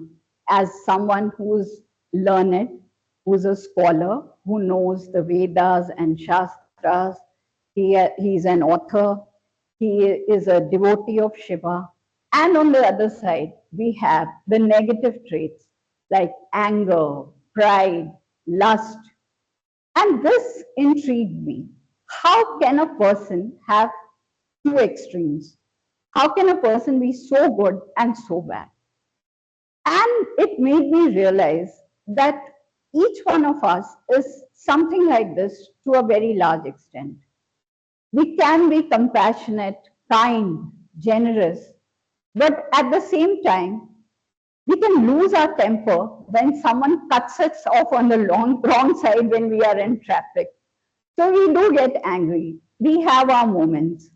as someone who's learned, who's a scholar, who knows the Vedas and Shastras. He's an author. He is a devotee of Shiva. And on the other side, we have the negative traits like anger, pride, lust. And this intrigued me. How can a person have two extremes? How can a person be so good and so bad? And it made me realize that each one of us is something like this to a very large extent. We can be compassionate, kind, generous, but at the same time, we can lose our temper when someone cuts us off on the wrong side when we are in traffic. So we do get angry. We have our moments.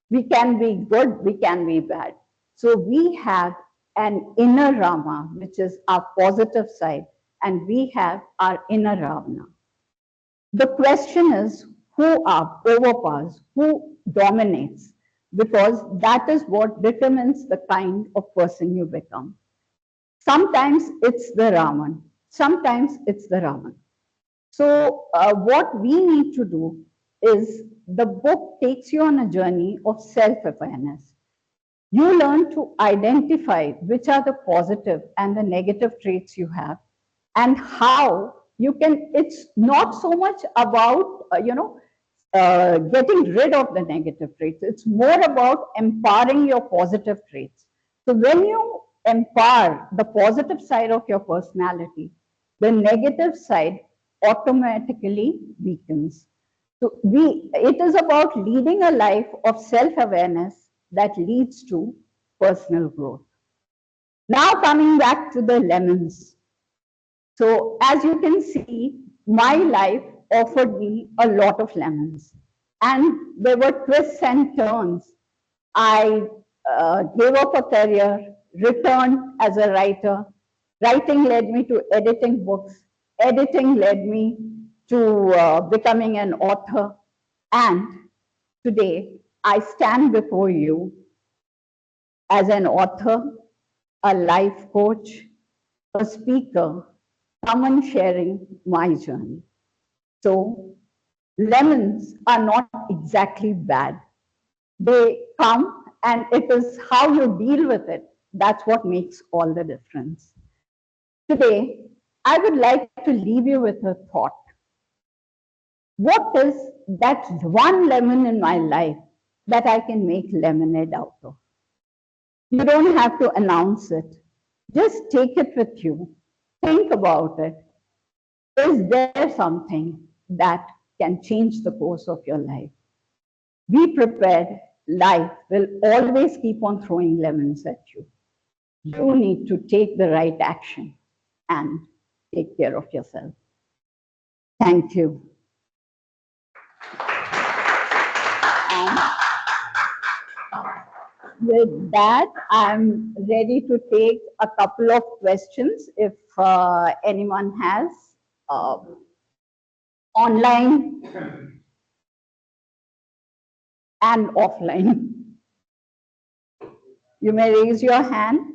We can be good, we can be bad. So we have an inner Rama, which is our positive side, and we have our inner Ravana. The question is who overpowers, who dominates, because that is what determines the kind of person you become. Sometimes it's the Raman, sometimes it's the Raman. So what we need to do is the book takes you on a journey of self-awareness. You learn to identify which are the positive and the negative traits you have and how you can, it's not so much about, getting rid of the negative traits. It's more about empowering your positive traits. So when you empower the positive side of your personality, the negative side automatically weakens. So it is about leading a life of self-awareness that leads to personal growth. Now coming back to the lemons. So as you can see, my life offered me a lot of lemons. And there were twists and turns. I gave up a career, returned as a writer. Writing led me to editing books. Editing led me to becoming an author. And today, I stand before you as an author, a life coach, a speaker, someone sharing my journey. So lemons are not exactly bad. They come, and it is how you deal with it. That's what makes all the difference. Today, I would like to leave you with a thought. What is that one lemon in my life that I can make lemonade out of? You don't have to announce it. Just take it with you. Think about it. Is there something that can change the course of your life? Be prepared. Life will always keep on throwing lemons at you. You need to take the right action and take care of yourself. Thank you. And with that, I'm ready to take a couple of questions if anyone has online and offline. You may raise your hand.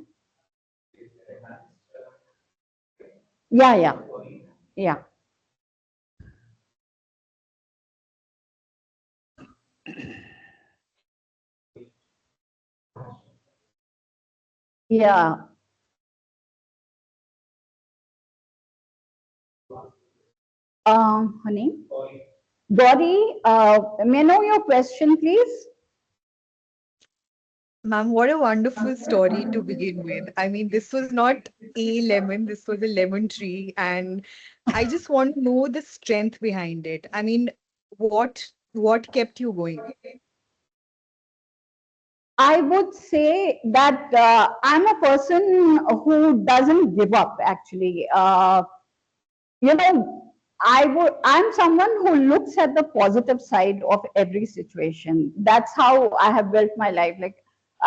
Yeah. Yeah. Her name? Gauri, may I know your question, please? Ma'am, what a wonderful story to begin with. I mean, this was not a lemon, this was a lemon tree. And I just want to know the strength behind it. I mean, what kept you going? I would say that I'm a person who doesn't give up, actually. I'm someone who looks at the positive side of every situation. That's how I have built my life. Like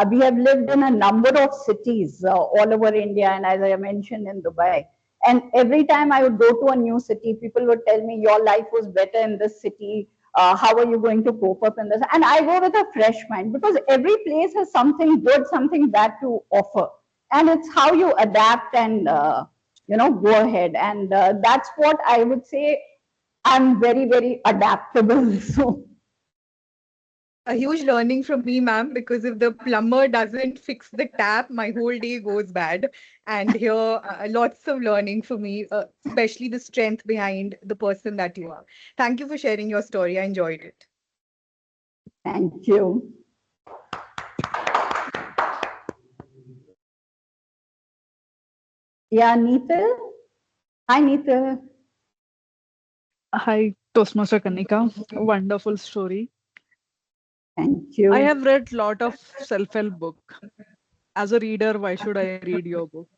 we have lived in a number of cities all over India, and as I mentioned, in Dubai. And every time I would go to a new city, people would tell me, your life was better in this city. How are you going to cope up in this? And I go with a fresh mind, because every place has something good, something bad to offer. And it's how you adapt and go ahead. And that's what I would say. I'm very, very adaptable. So A huge learning from me, ma'am, because if the plumber doesn't fix the tap, my whole day goes bad. And here, lots of learning for me, especially the strength behind the person that you are. Thank you for sharing your story. I enjoyed it. Thank you. Yeah, Neetal. Hi, Neetal. Hi, Toastmaster Kanika. Wonderful story. Thank you. I have read lot of self-help book. As a reader, why should I read your book?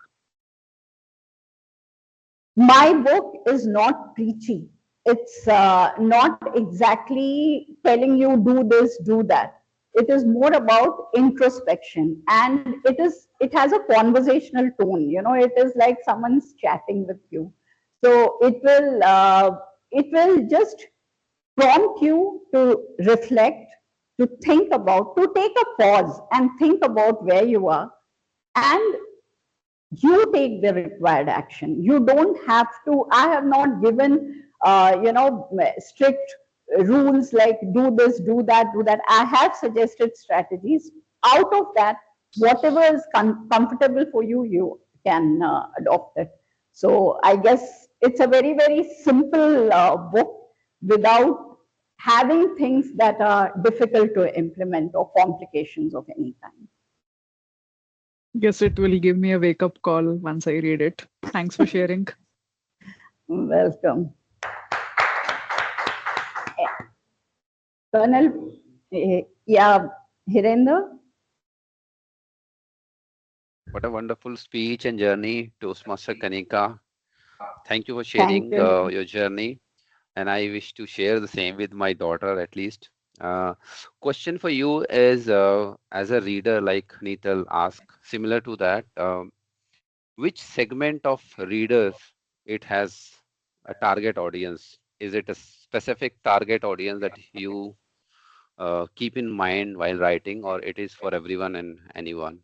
My book is not preachy. It's not exactly telling you do this, do that. It is more about introspection, and it has a conversational tone. You know, it is like someone's chatting with you. So it will just prompt you to reflect, to think about, to take a pause and think about where you are, and you take the required action. You don't have to. I have not given, strict rules like do this, do that, do that. I have suggested strategies. Out of that, whatever is comfortable for you, you can adopt it. So I guess it's a very, very simple book without having things that are difficult to implement or complications of any kind. Guess it will give me a wake-up call once I read it. Thanks for sharing. Welcome. Colonel, yeah, Hirendra? What a wonderful speech and journey, Toastmaster Kanika. Thank you for sharing you. your journey. And I wish to share the same with my daughter at least. Question for you is, as a reader, like Neetal asked, similar to that, which segment of readers it has a target audience? Is it a specific target audience that you keep in mind while writing, or it is for everyone and anyone?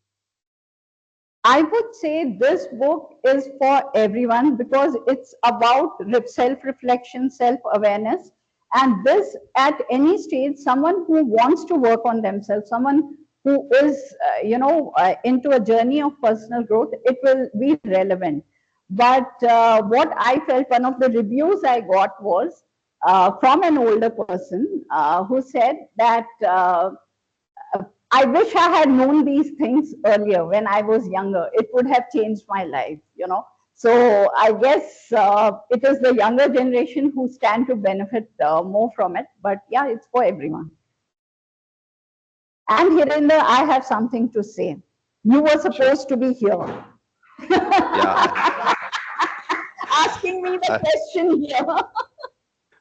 I would say this book is for everyone because it's about self-reflection, self-awareness. And this, at any stage, someone who wants to work on themselves, someone who is, into a journey of personal growth, it will be relevant. But what I felt, one of the reviews I got was from an older person who said that I wish I had known these things earlier when I was younger. It would have changed my life, you know. So I guess it is the younger generation who stand to benefit more from it. But yeah, it's for everyone. And Hirendra, I have something to say. You were supposed to be here. Yeah. Asking me the question here.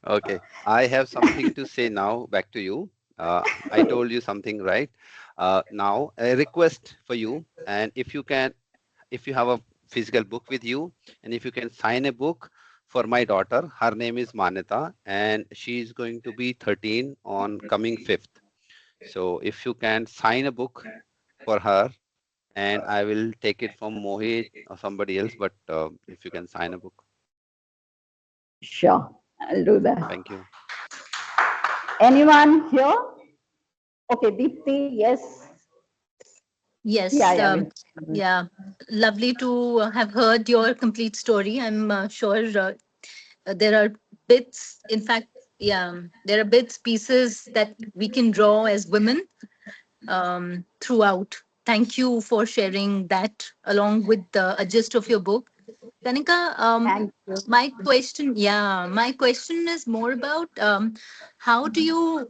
Okay, I have something to say now. Back to you. I told you something, right? Now, a request for you, and if you have a physical book with you, and if you can sign a book for my daughter, her name is Manita, and she is going to be 13 on coming 5th. So if you can sign a book for her, and I will take it from Mohit or somebody else, but if you can sign a book. Sure, I'll do that. Thank you. Anyone here? Okay, Deepti, yes. Yes. Yeah, Yeah. Lovely to have heard your complete story. I'm sure there are bits, in fact, yeah, there are bits, pieces that we can draw as women throughout. Thank you for sharing that along with a gist of your book. Kanika, my question is more about how do you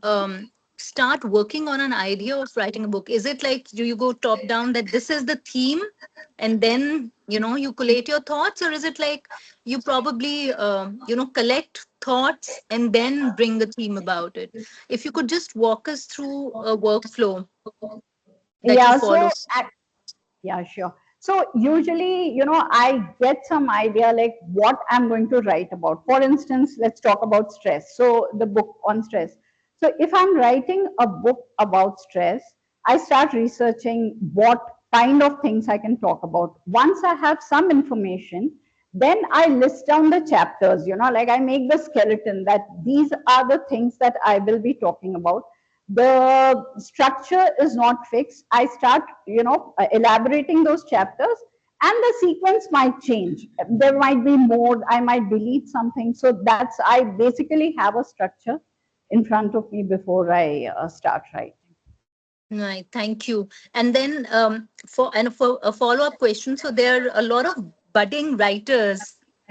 start working on an idea of writing a book? Is it like, do you go top down that this is the theme and then, you collate your thoughts, or is it like you probably, collect thoughts and then bring the theme about it? If you could just walk us through a workflow that you follow. Yeah, sure. So usually, I get some idea like what I'm going to write about. For instance, let's talk about stress. So the book on stress. So if I'm writing a book about stress, I start researching what kind of things I can talk about. Once I have some information, then I list down the chapters, like I make the skeleton that these are the things that I will be talking about. The structure is not fixed. I start, elaborating those chapters, and the sequence might change. There might be more, I might delete something. So I basically have a structure in front of me before I start writing. Right, thank you. And then for a follow-up question, so there are a lot of budding writers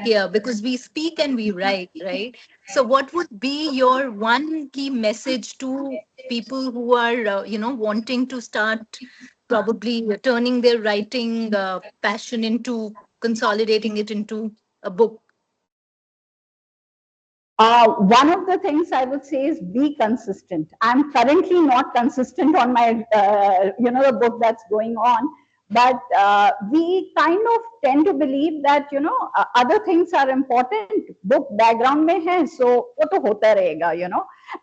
here because we speak and we write, right? So, what would be your one key message to people who are, wanting to start probably turning their writing passion into consolidating it into a book? One of the things I would say is be consistent. I'm currently not consistent on my, the book that's going on, but we kind of tend to believe that, other things are important. Book background mein hai, so wo to hota rahega,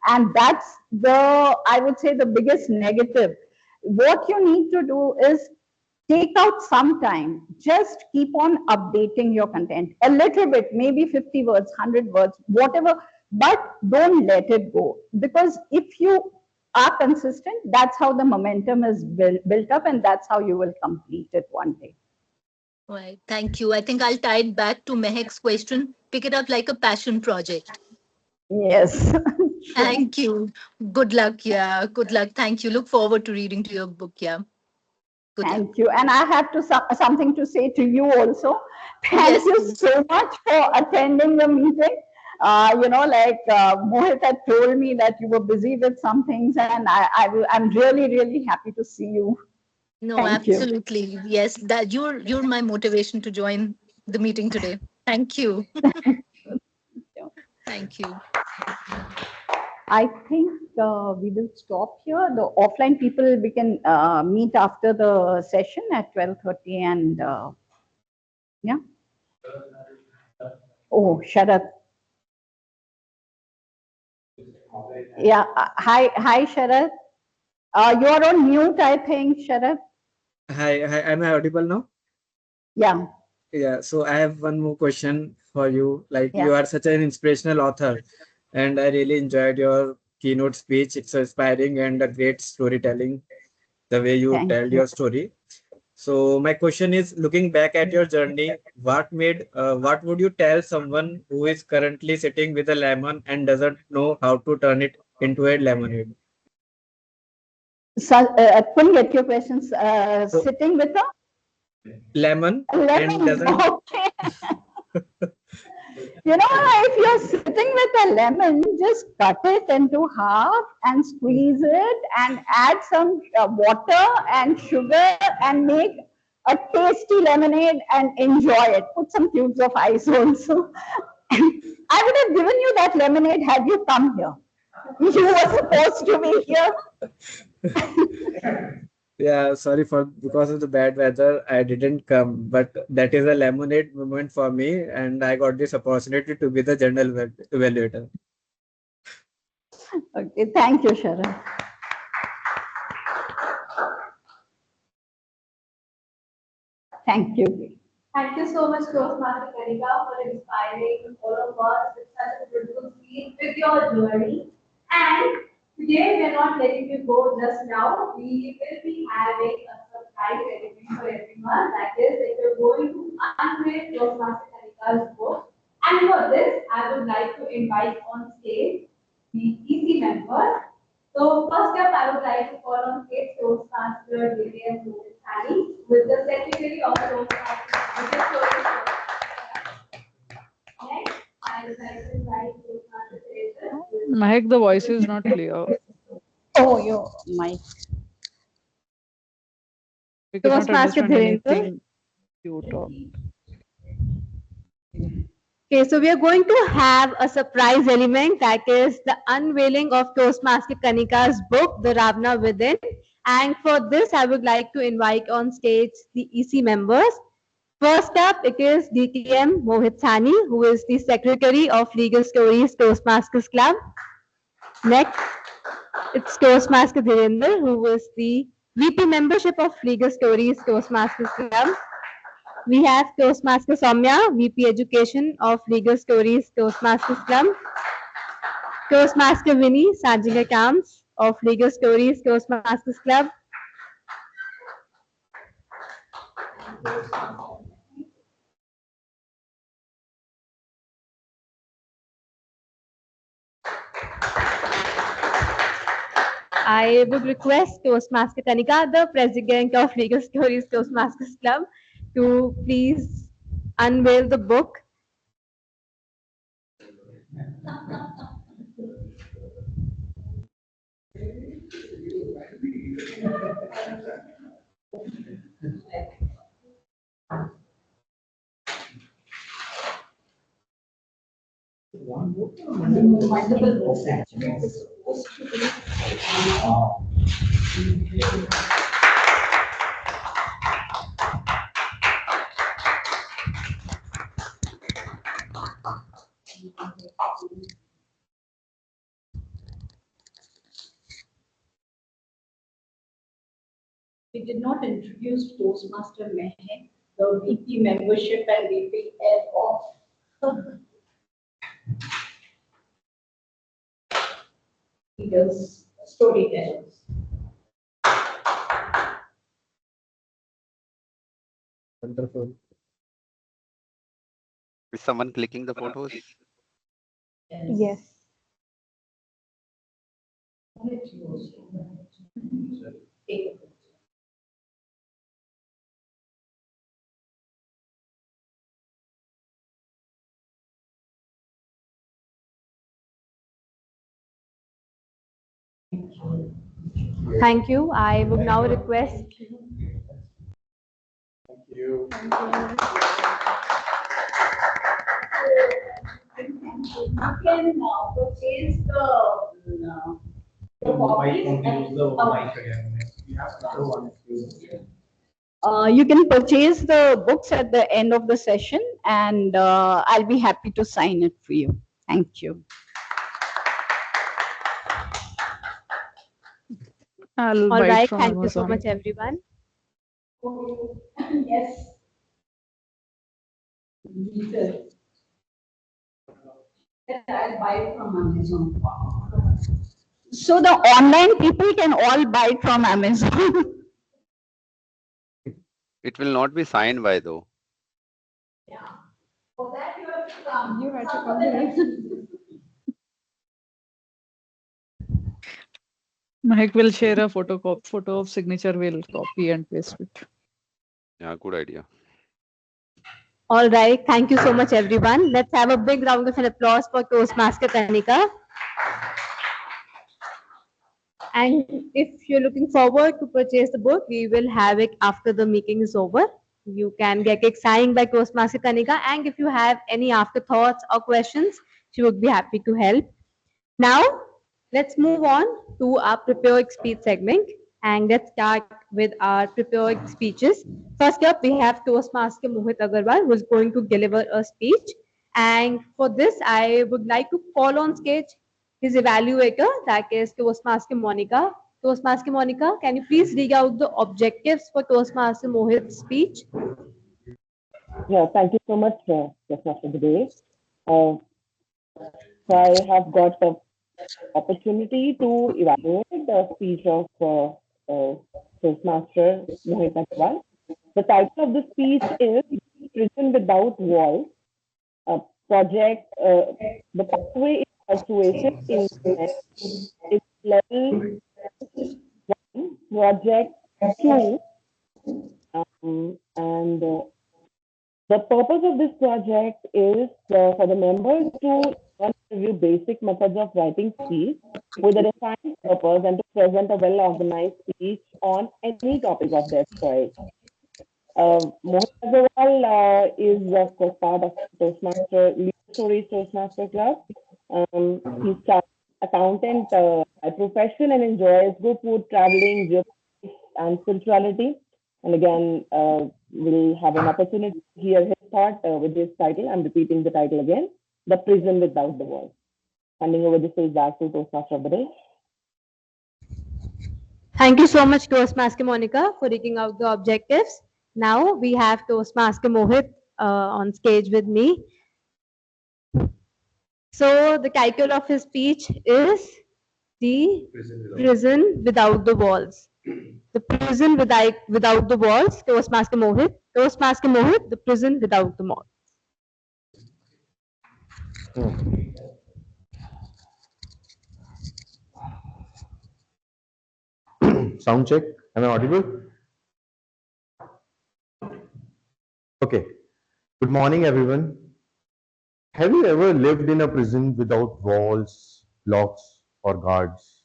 and that's I would say the biggest negative. What you need to do is take out some time, just keep on updating your content a little bit, maybe 50 words, 100 words, whatever, but don't let it go. Because if you are consistent, that's how the momentum is built up, and that's how you will complete it one day. Right. Thank you. I think I'll tie it back to Mehek's question. Pick it up like a passion project. Yes. Thank you. Good luck. Yeah. Good luck. Thank you. Look forward to reading to your book. Yeah. Thank you. And I have to something to say to you also. Thank you so much for attending the meeting. Mohit had told me that you were busy with some things, and I'm really, really happy to see you. No, Thank you. absolutely. Yes, that you're my motivation to join the meeting today. Thank you. Thank you. I think we will stop here. The offline people, we can meet after the session at 12:30, and yeah. Oh, Sharad. Yeah. Hi, Sharad. You're on mute, I think, Sharad. Hi, am I audible now? Yeah. Yeah, so I have one more question for you. Like, Yeah. you are such an inspirational author, and I really enjoyed your keynote speech. It's inspiring and a great storytelling, the way you Thank tell you. your story. So my question is, looking back at your journey, what would you tell someone who is currently sitting with a lemon and doesn't know how to turn it into a lemonade? So, I couldn't get your questions. Sitting with a Lemon and lemon. doesn't. Okay. If you're sitting with a lemon, just cut it into half and squeeze it and add some water and sugar and make a tasty lemonade and enjoy it. Put some cubes of ice also. I would have given you that lemonade had you come here. You were supposed to be here. Yeah, sorry because of the bad weather, I didn't come, but that is a lemonade moment for me, and I got this opportunity to be the general evaluator. Okay, thank you, Sharon. Thank you. Thank you so much, Toastmaster Kanika, for inspiring all of us with such a beautiful speech with your journey. And today we are not letting you go just now. We will be having a surprise element for everyone. That is, that we're going to unveil Toastmaster Kanika's book. And for this, I would like to invite on stage the EC members. So first up, I would like to call on stage Toastmaster Vivian Mohammadi, with the Secretary of Toastmasters. Next, I would like to invite Toastmaster Teresa. Mahek, the voice is not clear. Oh, your mic. We cannot Toastmaster understand Dhirendra. anything you talk. Okay, so we are going to have a surprise element, that is the unveiling of Toastmaster Kanika's book, The Ravana Within. And for this, I would like to invite on stage the EC members. First up, it is DTM Mohit Sani, who is the Secretary of Legal Stories Toastmasters Club. Next, it's Toastmaster Dhirendra, who is the VP membership of Legal Stories Toastmasters Club. We have Toastmaster Soumya, VP Education of Legal Stories Toastmasters Club. Toastmaster Vinny, Sergeant Accounts of Legal Stories Toastmasters Club. I would request Toastmaster Kanika, the President of Legal Stories Toastmasters Club, to please unveil the book Multiple books actually. We did not introduce Toastmaster Mehek, the VP membership and VP head of leaders, storytellers. Wonderful. Is someone clicking the photos? Yes. Thank you. I would now request. Thank you. You can purchase the copies you can purchase the books at the end of the session, and I'll be happy to sign it for you. Thank you. I'll All buy it right. from Thank you so Amazon. much, everyone. Yes. I'll buy it from Amazon. So the online people can all buy it from Amazon. It will not be signed by though. For that you have to come. You had to come here. Mike will share a photo of signature. We'll copy and paste it. Yeah, good idea. All right. Thank you so much, everyone. Let's have a big round of applause for Toastmaster Kanika. And if you're looking forward to purchase the book, we will have it after the meeting is over. You can get it signed by Toastmaster Kanika. And if you have any afterthoughts or questions, she would be happy to help. Now, let's move on to our prepared speech segment. And let's start with our prepared speeches. First up, we have Toastmaster Mohit Agarwal, who is going to deliver a speech. And for this, I would like to call on stage his evaluator, that is Toastmaster Monica. Toastmaster Monica, can you please read out the objectives for Toastmaster Mohit's speech? Yeah, thank you so much, Toastmaster Today. So I have got the opportunity to evaluate the speech of Toastmaster Mohit Agarwal. The title of the speech is Prison Without Walls, a project. The pathway is persuasive instrument is level 1, project 2, and the purpose of this project is for the members to review basic methods of writing speech with a defined purpose and to present a well-organized speech on any topic of their choice. Mohit Agarwal is, of course, part of Toastmaster Lead Stories Toastmaster Club. He's an accountant by profession and enjoys good food, traveling, geography, and spirituality. And again, we'll have an opportunity to hear his thought with this title. I'm repeating the title again, The Prison Without the Walls. Handing over the stage back to Toastmaster of the day. Thank you so much, Toastmaster Monica, for reading out the objectives. Now we have Toastmaster Mohit on stage with me. So the title of his speech is The Prison Without the Walls. The Prison Without the Walls, Toastmaster Mohit. Toastmaster Mohit, The Prison Without the Walls. Sound check. Am I audible? Okay. Good morning, everyone. Have you ever lived in a prison without walls, locks, or guards?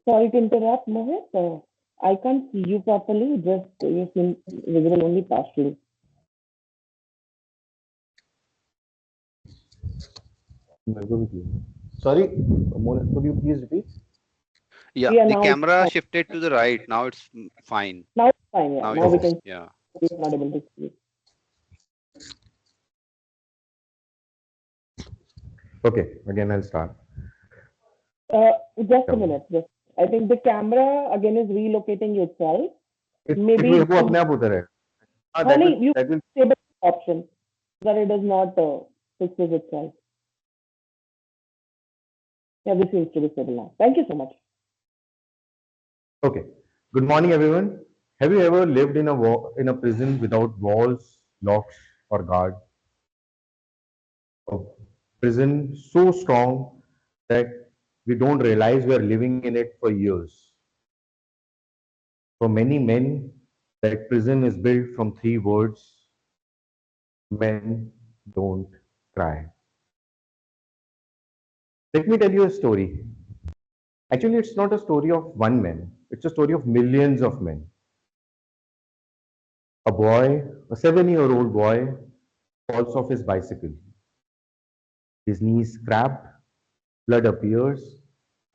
Sorry to interrupt, Mohit. I can't see you properly. Just you seem visible only partially. Sorry, Mohit, could you please repeat? Yeah, Yeah, the now it's camera fine. shifted to the right. Now it's fine. Now it's fine. Yeah, Now now we it's, can. yeah. We're not able to see. Okay, again I'll start. Just a minute. Just, I think the camera again is relocating itself. It Maybe will वो अपने आप होता रहेगा. honey, you that will disable the option so that it does not fixes itself. Yeah, this seems to be stable now. Thank you so much. Okay. Good morning, everyone. Have you ever lived in a prison without walls, locks, or guard? A prison so strong that we don't realize we are living in it for years. For many men, that prison is built from three words: men don't cry. Let me tell you a story. Actually, it's not a story of one man. It's a story of millions of men. A boy, a 7-year-old boy, falls off his bicycle. His knees cracked, blood appears,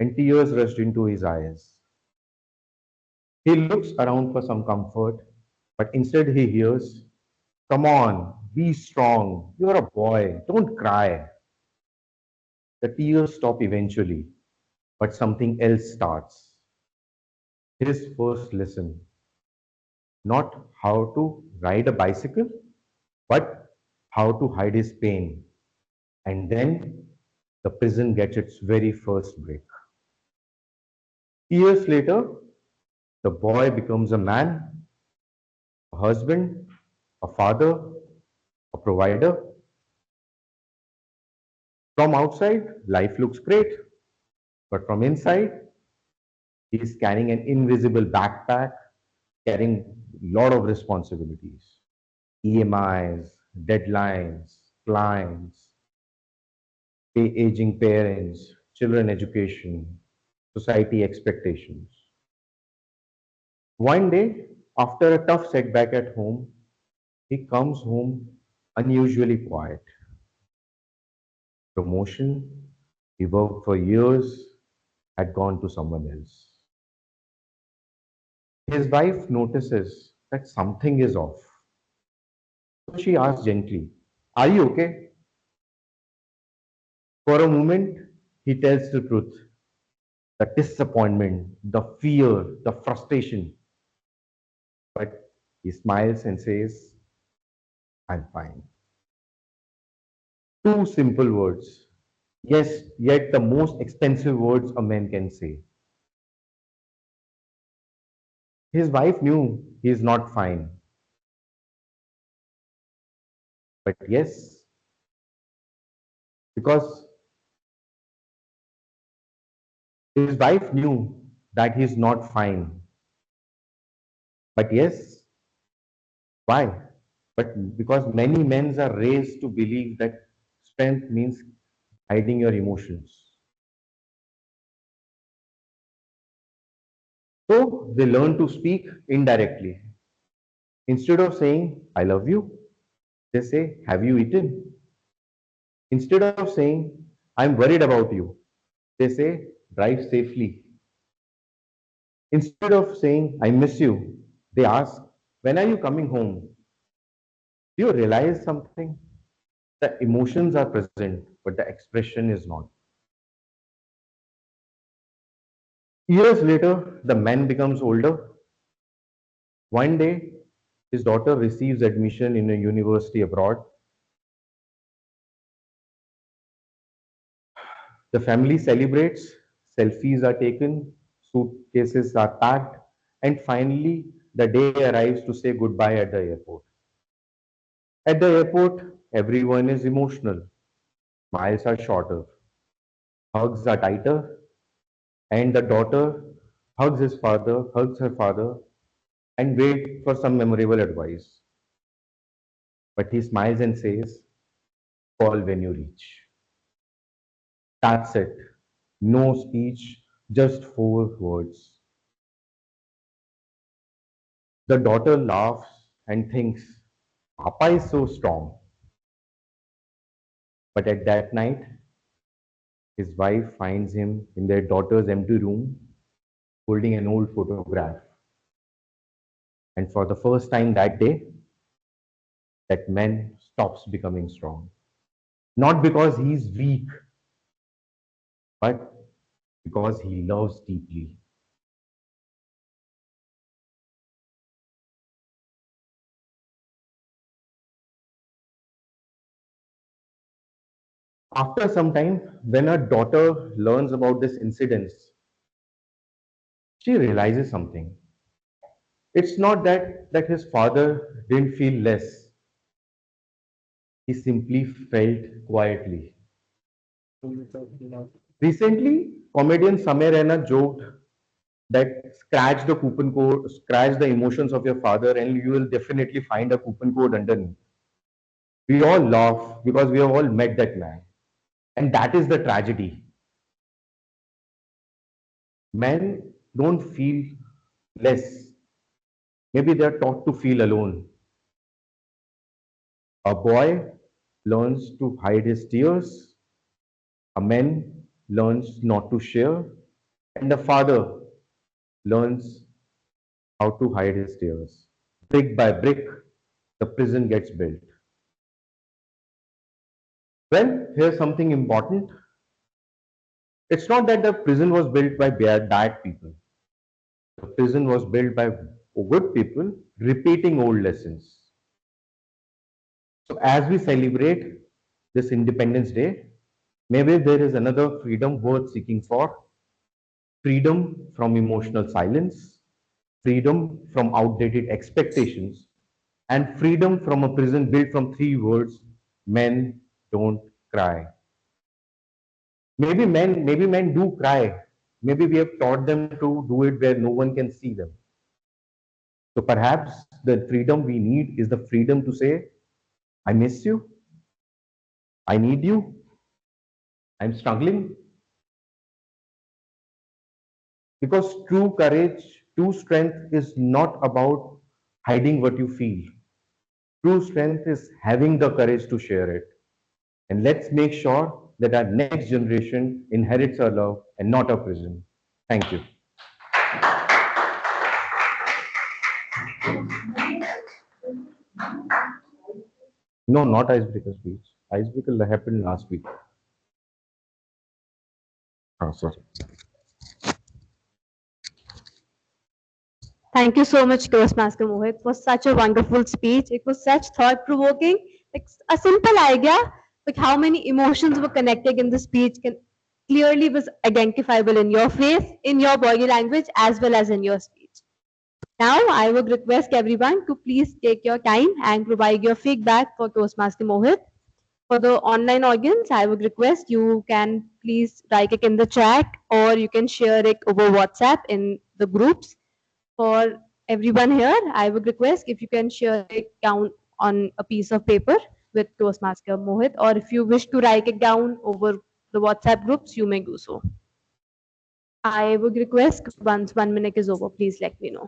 and tears rushed into his eyes. He looks around for some comfort, but instead he hears, "Come on, be strong. You're a boy. Don't cry." The tears stop eventually, but something else starts. His first lesson: not how to ride a bicycle, but how to hide his pain. And then the prison gets its very first break. Years later, the boy becomes a man, a husband, a father, a provider. From outside, life looks great, but from inside, he is carrying an invisible backpack, carrying a lot of responsibilities: EMIs, deadlines, clients, aging parents, children education, society expectations. One day, after a tough setback at home, he comes home unusually quiet. Promotion, he worked for years, had gone to someone else. His wife notices that something is off. So she asks gently, "Are you okay?" For a moment, he tells the truth: the disappointment, the fear, the frustration. But he smiles and says, "I'm fine." Two simple words. Yes, yet the most expensive words a man can say. His wife knew he is not fine. But yes, because his wife knew that he is not fine. But yes, why? But because many men are raised to believe that strength means hiding your emotions. So they learn to speak indirectly. Instead of saying, "I love you," they say, "Have you eaten?" Instead of saying, "I'm worried about you," they say, "Drive safely." Instead of saying, "I miss you," they ask, "When are you coming home?" Do you realize something? The emotions are present, but the expression is not. Years later, the man becomes older. One day, his daughter receives admission in a university abroad. The family celebrates, selfies are taken, suitcases are packed, and finally, the day arrives to say goodbye at the airport. At the airport, everyone is emotional. Smiles are shorter, hugs are tighter, and the daughter hugs her father, and waits for some memorable advice. But he smiles and says, call when you reach. That's it. No speech, just 4 words. The daughter laughs and thinks, Papa is so strong. But at that night, his wife finds him in their daughter's empty room holding an old photograph. And for the first time that day, that man stops becoming strong. Not because he's weak, but because he loves deeply. After some time, when her daughter learns about this incident, she realizes something. It's not that his father didn't feel less. He simply felt quietly. Recently, comedian Samir Raina joked that scratch the emotions of your father, and you will definitely find a coupon code underneath. We all laugh because we have all met that man. And that is the tragedy. Men don't feel less. Maybe they are taught to feel alone. A boy learns to hide his tears. A man learns not to share. And a father learns how to hide his tears. Brick by brick, the prison gets built. Well, here's something important. It's not that the prison was built by bad people. The prison was built by good people repeating old lessons. So as we celebrate this Independence Day, maybe there is another freedom worth seeking for. Freedom from emotional silence, freedom from outdated expectations, and freedom from a prison built from 3 words: men don't cry. Maybe men do cry. Maybe we have taught them to do it where no one can see them. So perhaps the freedom we need is the freedom to say, I miss you, I need you, I'm struggling. Because true courage, true strength is not about hiding what you feel. True strength is having the courage to share it. And let's make sure that our next generation inherits our love and not a prison. Thank you. No, not icebreaker speech. Icebreaker happened last week. Oh, sorry. Thank you so much, Toastmaster Mohit, for such a wonderful speech. It was such thought-provoking. Like a simple idea, like how many emotions were connected in the speech can clearly was identifiable in your face, in your body language, as well as in your speech. Now, I would request everyone to please take your time and provide your feedback for Toastmaster Mohit. For the online audience, I would request you can please write it in the chat or you can share it over WhatsApp in the groups. For everyone here, I would request if you can share it down on a piece of paper with Toastmaster Mohit, or if you wish to write it down over the WhatsApp groups, you may do so. I would request once 1 minute is over, please let me know.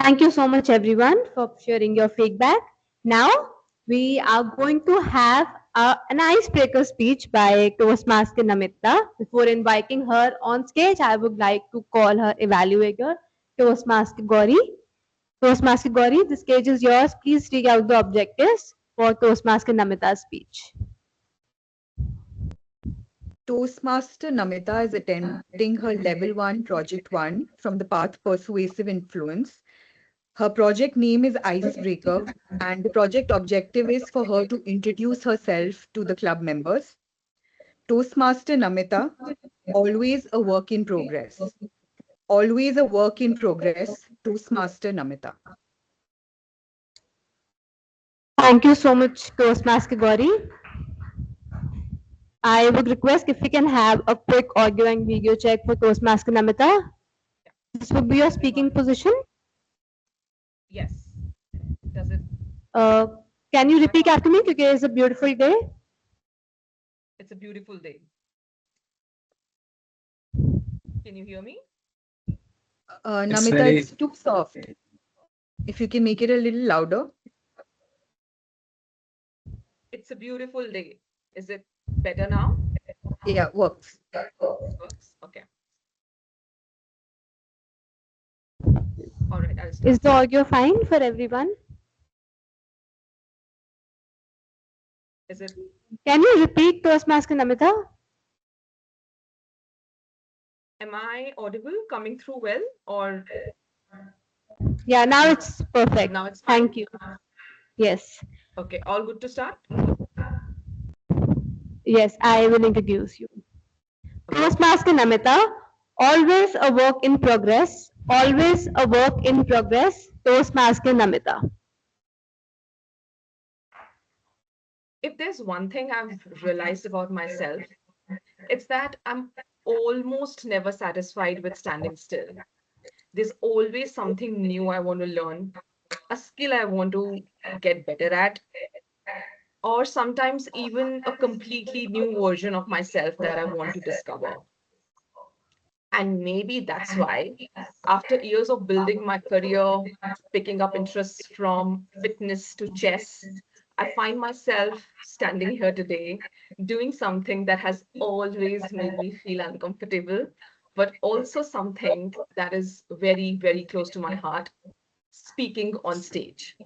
Thank you so much, everyone, for sharing your feedback. Now, we are going to have an icebreaker speech by Toastmaster Namita. Before inviting her on stage, I would like to call her evaluator, Toastmaster Gauri. Toastmaster Gauri, the stage is yours. Please read out the objectives for Toastmaster Namita's speech. Toastmaster Namita is attending her Level 1 Project 1 from the Path Persuasive Influence. Her project name is Icebreaker, and the project objective is for her to introduce herself to the club members. Toastmaster Namita, always a work in progress. Always a work in progress, Toastmaster Namita. Thank you so much, Toastmaster Gauri. I would request if we can have a quick audio and video check for Toastmaster Namita. This would be your speaking position. Yes. Does it? Can you repeat after me? Because it's a beautiful day. It's a beautiful day. Can you hear me? Namita, it's too soft. If you can make it a little louder. It's a beautiful day. Is it better now? Yeah, works. Works. Okay. All right. I'll start. Is the audio fine for everyone? Is it? Can you repeat Toastmaster Namita? Am I audible, coming through well, or? Yeah, now it's perfect. Now it's fine. Thank you. Yes. Okay. All good to start? Yes, I will introduce you. Toastmaster Namita, always a work in progress. Always a work in progress. Toastmaster Namita. If there's one thing I've realized about myself, it's that I'm almost never satisfied with standing still. There's always something new I want to learn, a skill I want to get better at, or sometimes even a completely new version of myself that I want to discover. And maybe that's why, after years of building my career, picking up interests from fitness to chess, I find myself standing here today doing something that has always made me feel uncomfortable, but also something that is very, very close to my heart, speaking on stage.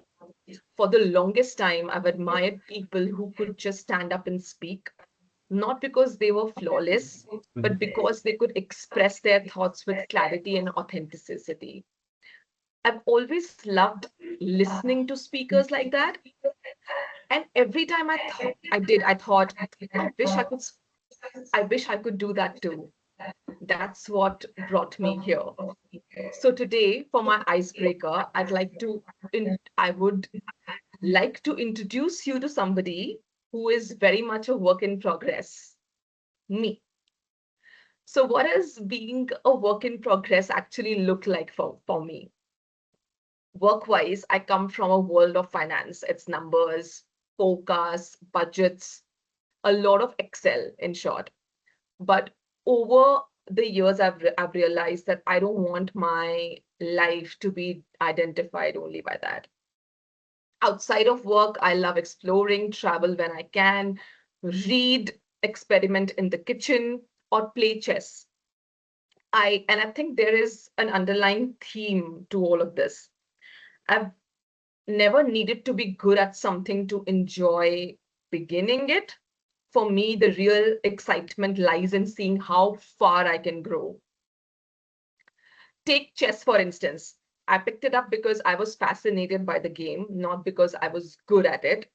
For the longest time, I've admired people who could just stand up and speak, not because they were flawless, but because they could express their thoughts with clarity and authenticity. I've always loved listening to speakers like that. And every time I thought, I wish I could do that too. That's what brought me here. So today, for my icebreaker, I would like to introduce you to somebody who is very much a work in progress, me. So what does being a work in progress actually look like for me? Work-wise, I come from a world of finance. It's numbers, forecasts, budgets, a lot of Excel in short. But over the years, I've realized that I don't want my life to be identified only by that. Outside of work, I love exploring, travel when I can, read, experiment in the kitchen, or play chess. I think there is an underlying theme to all of this. I've never needed to be good at something to enjoy beginning it. For me, the real excitement lies in seeing how far I can grow. Take chess, for instance. I picked it up because I was fascinated by the game, not because I was good at it.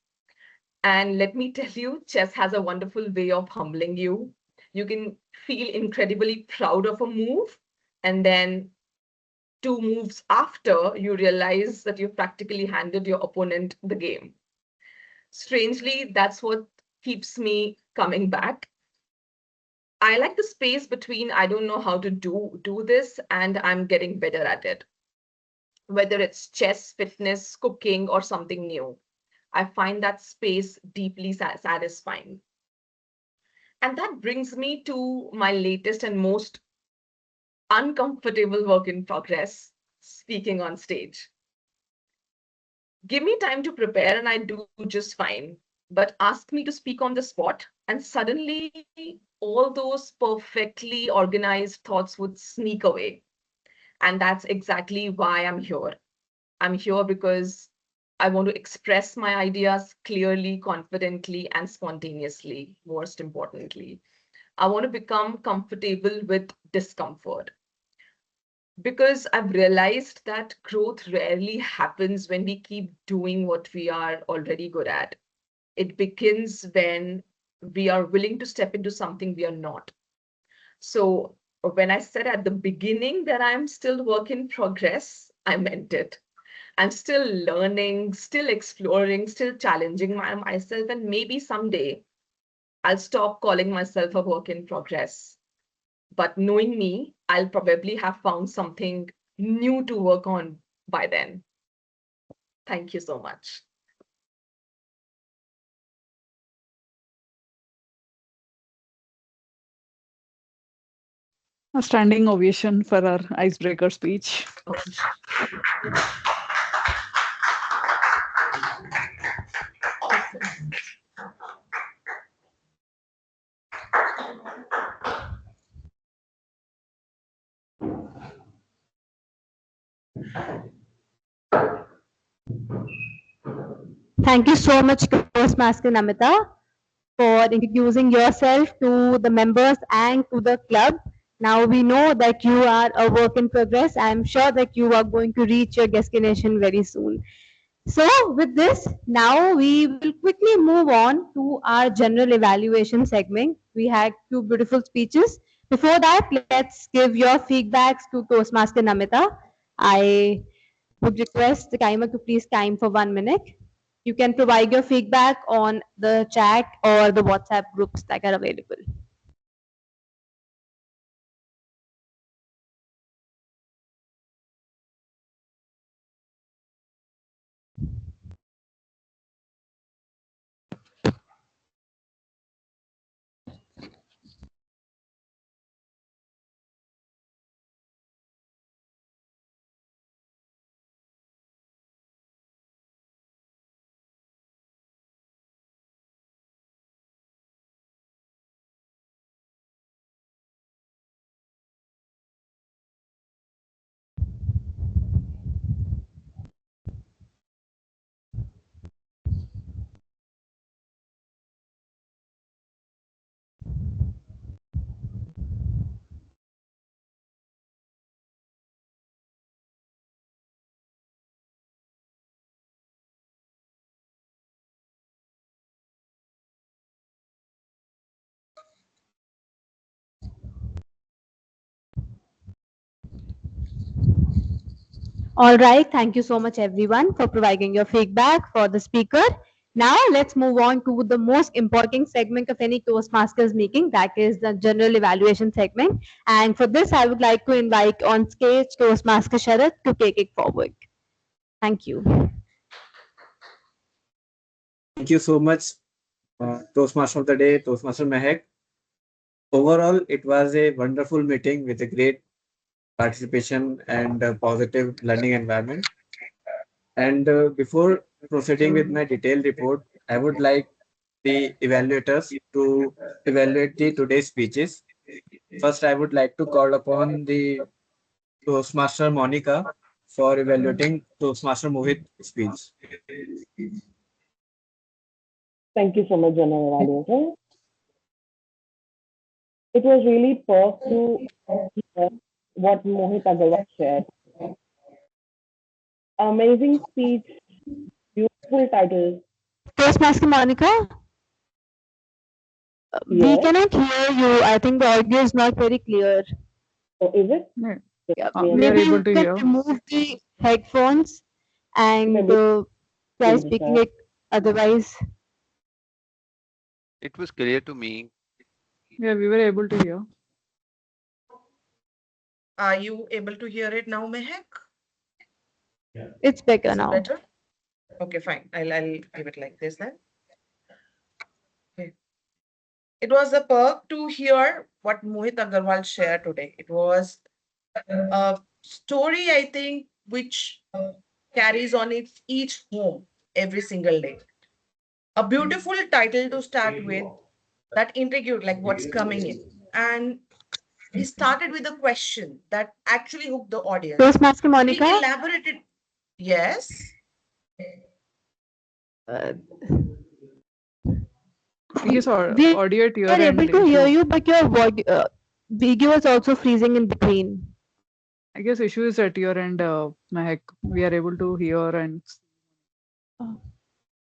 And let me tell you, chess has a wonderful way of humbling you. You can feel incredibly proud of a move, and then 2 moves after, you realize that you've practically handed your opponent the game. Strangely, that's what keeps me coming back. I like the space between I don't know how to do this and I'm getting better at it. Whether it's chess, fitness, cooking, or something new, I find that space deeply satisfying. And that brings me to my latest and most uncomfortable work in progress, speaking on stage. Give me time to prepare and I do just fine. But ask me to speak on the spot, and suddenly all those perfectly organized thoughts would sneak away. And that's exactly why I'm here. I'm here because I want to express my ideas clearly, confidently, and spontaneously, most importantly. I want to become comfortable with discomfort because I've realized that growth rarely happens when we keep doing what we are already good at. It begins when we are willing to step into something we are not. So when I said at the beginning that I'm still work in progress, I meant it. I'm still learning, still exploring, still challenging myself, and maybe someday I'll stop calling myself a work in progress. But knowing me, I'll probably have found something new to work on by then. Thank you so much. A standing ovation for our icebreaker speech. Thank you so much, Toastmaster Namita, for introducing yourself to the members and to the club. Now we know that you are a work in progress. I'm sure that you are going to reach your destination very soon. So with this, now we will quickly move on to our general evaluation segment. We had two beautiful speeches. Before that, let's give your feedbacks to Toastmaster Namita. I would request the timer to please time for 1 minute. You can provide your feedback on the chat or the WhatsApp groups that are available. All right. Thank you so much, everyone, for providing your feedback for the speaker. Now, let's move on to the most important segment of any Toastmasters meeting, that is the general evaluation segment. And for this, I would like to invite on stage Toastmaster Sharath to take it forward. Thank you. Thank you so much, Toastmaster of the Day, Toastmaster Mehak. Overall, it was a wonderful meeting with a great participation and a positive learning environment. And before proceeding with my detailed report, I would like the evaluators to evaluate the today's speeches. First, I would like to call upon the Toastmaster Monica for evaluating Toastmaster Mohit's speech. Thank you so much, General Evaluator. It was really tough to hear what Mohit Agarwal shared. Amazing speech, beautiful title. Toastmaster Monica, we Yes. cannot hear you. I think the audio is not very clear. Oh, is it? Yeah, we are maybe able you to can hear. remove the headphones and try speaking it otherwise. It was clear to me. Yeah, we were able to hear. Are you able to hear it now, Mehak? It's better Is it now. better? Okay, fine. I'll give it like this then. Okay. It was a perk to hear what Mohit Agarwal shared today. It was a story, I think, which carries on its each home every single day. A beautiful title to start with that intrigued like what's coming in. And he started with a question that actually hooked the audience. Toastmaster He Monica? elaborated. Yes. I guess We audio at your are end. able to hear issue. you, but your video is also freezing in between. I guess issue is at your end, Mehak. We are able to hear and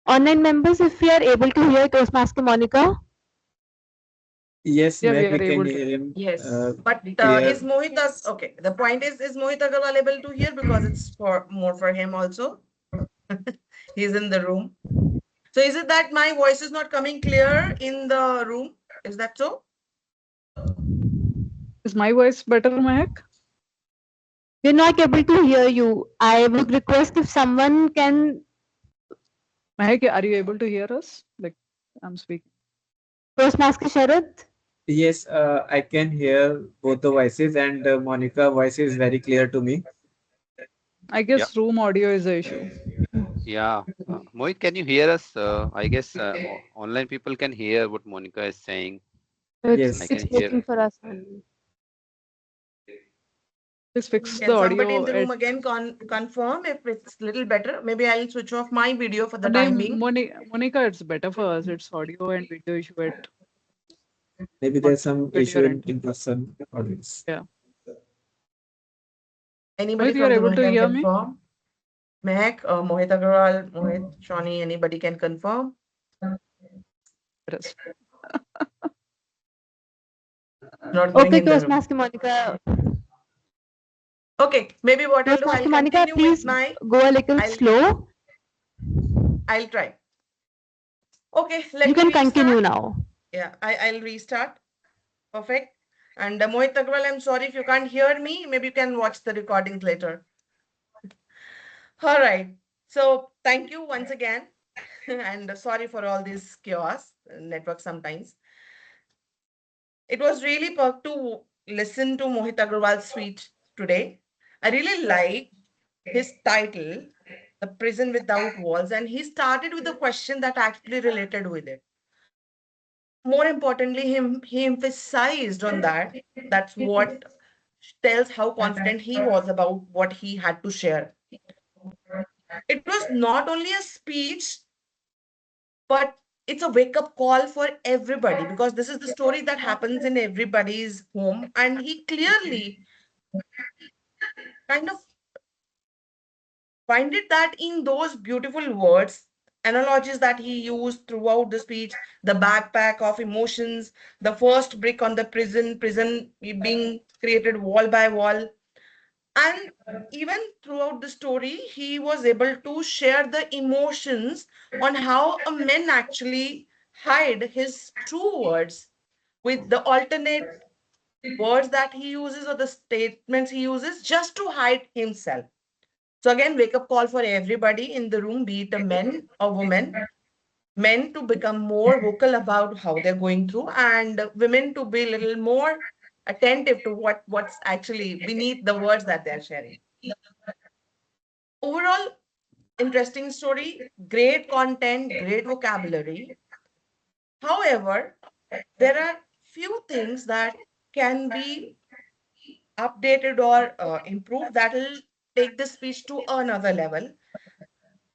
Online members, if we are able to hear Toastmaster Monica? Yes, yeah, we Mehak, are we can able to. hear him. Yes, but Clear. is Mohit okay? The point is Mohit Agarwal able to hear because it's for more for him also. He's in the room. So is it that my voice is not coming clear in the room? Is that so? Is my voice better, Mehak? We're not able to hear you. I would request if someone can. Mehak, are you able to hear us? Like I'm speaking. Toastmaster Sharad? Yes, I can hear both the voices, and Monica voice is very clear to me. I guess room audio is the issue. Yeah. Mohit, can you hear us? I guess online people can hear what Monica is saying. Yes. I can It's hear. working for us only. Please fix Can the somebody audio in the room at again confirm if it's a little better? Maybe I'll switch off my video for the Monday, time being. Monica, it's better for us. It's audio and video issue at Maybe there's some at issue your in end. in-person audience. Yeah. Anybody Mohit, you from are the able room to can hear me? confirm? Mehak, Mohit Agarwal, Mohit, Shawnee, anybody can confirm? Yes. Not going Okay, in the room. Toastmaster Monica. Okay, maybe what I'll do, Toastmaster I'll Monica, continue please with my. go a little slow. I'll try. Okay, let You me can continue restart. now. Yeah, I'll restart. Perfect. And Mohit Agarwal, I'm sorry if you can't hear me. Maybe you can watch the recordings later. All right. So thank you once again. And sorry for all this chaos, network sometimes. It was really perk to listen to Mohit Agarwal's speech today. I really like his title, The Prison Without Walls, and he started with a question that actually related with it. More importantly, he emphasized on that. That's what tells how confident he was about what he had to share. It was not only a speech, but it's a wake-up call for everybody because this is the story that happens in everybody's home. And he clearly kind of find it that in those beautiful words, analogies that he used throughout the speech, the backpack of emotions, the first brick on the prison being created wall by wall. And even throughout the story, he was able to share the emotions on how a man actually hide his true words with the alternate words that he uses or the statements he uses just to hide himself. So again, wake up call for everybody in the room, be it a man or woman, men to become more vocal about how they're going through and women to be a little more attentive to what's actually beneath the words that they're sharing. Overall, interesting story, great content, great vocabulary. However, there are few things that can be updated or improved that will take the speech to another level.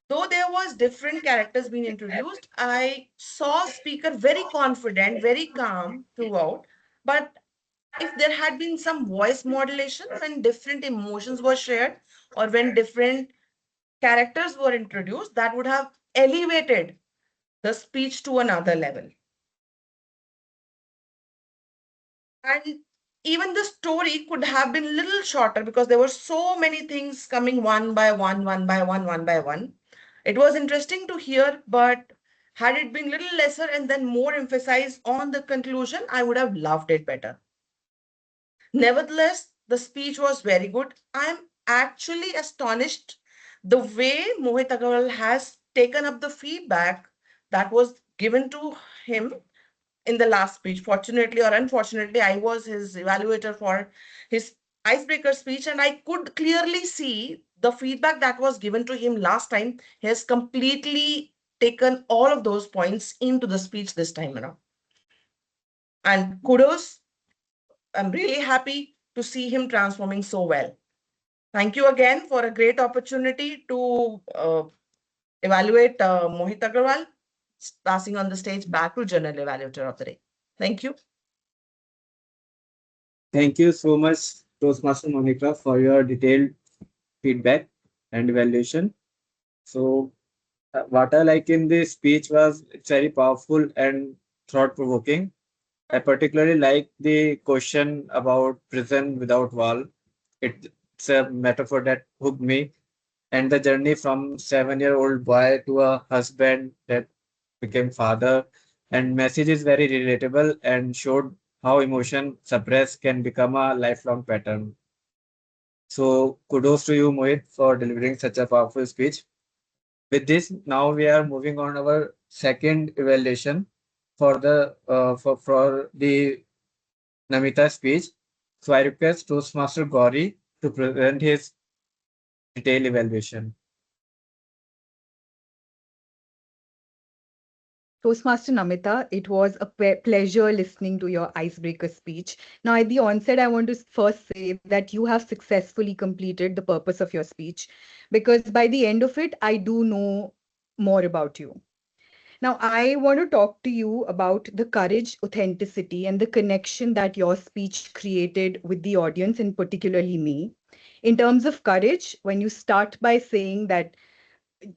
Though there was different characters being introduced, I saw speaker very confident, very calm throughout. But if there had been some voice modulation when different emotions were shared or when different characters were introduced, that would have elevated the speech to another level. And even the story could have been a little shorter because there were so many things coming one by one, one by one, one by one. It was interesting to hear, but had it been little lesser and then more emphasized on the conclusion, I would have loved it better. Nevertheless, the speech was very good. I'm actually astonished the way Mohit Agarwal has taken up the feedback that was given to him in the last speech. Fortunately or unfortunately, I was his evaluator for his icebreaker speech, and I could clearly see the feedback that was given to him last time. He has completely taken all of those points into the speech this time around. And kudos, I'm really happy to see him transforming so well. Thank you again for a great opportunity to evaluate Mohit Agarwal. Passing on the stage back to General Evaluator of the Day. Thank you. Thank you so much, Toastmaster Monica, for your detailed feedback and evaluation. So, what I like in this speech was it's very powerful and thought-provoking. I particularly like the question about prison without wall. It's a metaphor that hooked me, and the journey from 7-year-old boy to a husband that became father. And message is very relatable and showed how emotion suppressed can become a lifelong pattern. So kudos to you, Mohit, for delivering such a powerful speech. With this, now we are moving on our second evaluation for the Namita speech. So I request Toastmaster Gauri to present his detailed evaluation. Toastmaster Namita, it was a pleasure listening to your icebreaker speech. Now, at the onset, I want to first say that you have successfully completed the purpose of your speech, because by the end of it, I do know more about you. Now, I want to talk to you about the courage, authenticity, and the connection that your speech created with the audience, and particularly me. In terms of courage, when you start by saying that,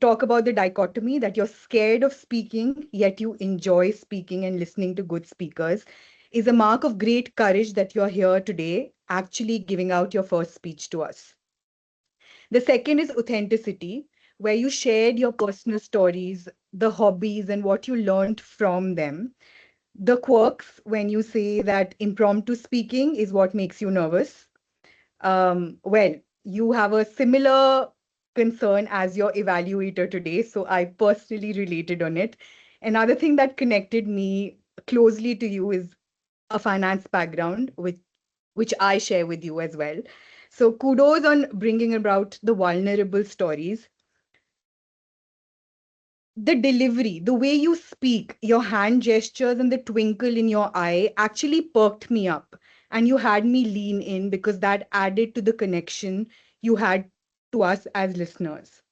talk about the dichotomy that you're scared of speaking, yet you enjoy speaking and listening to good speakers, is a mark of great courage that you're here today, actually giving out your first speech to us. The second is authenticity, where you shared your personal stories, the hobbies, and what you learned from them. The quirks, when you say that impromptu speaking is what makes you nervous. Well, you have a similar concern as your evaluator today, so I personally related on it. Another thing that connected me closely to you is a finance background, which I share with you as well. So kudos on bringing about the vulnerable stories. The delivery, the way you speak, your hand gestures, and the twinkle in your eye actually perked me up. And you had me lean in because that added to the connection you had to us as listeners.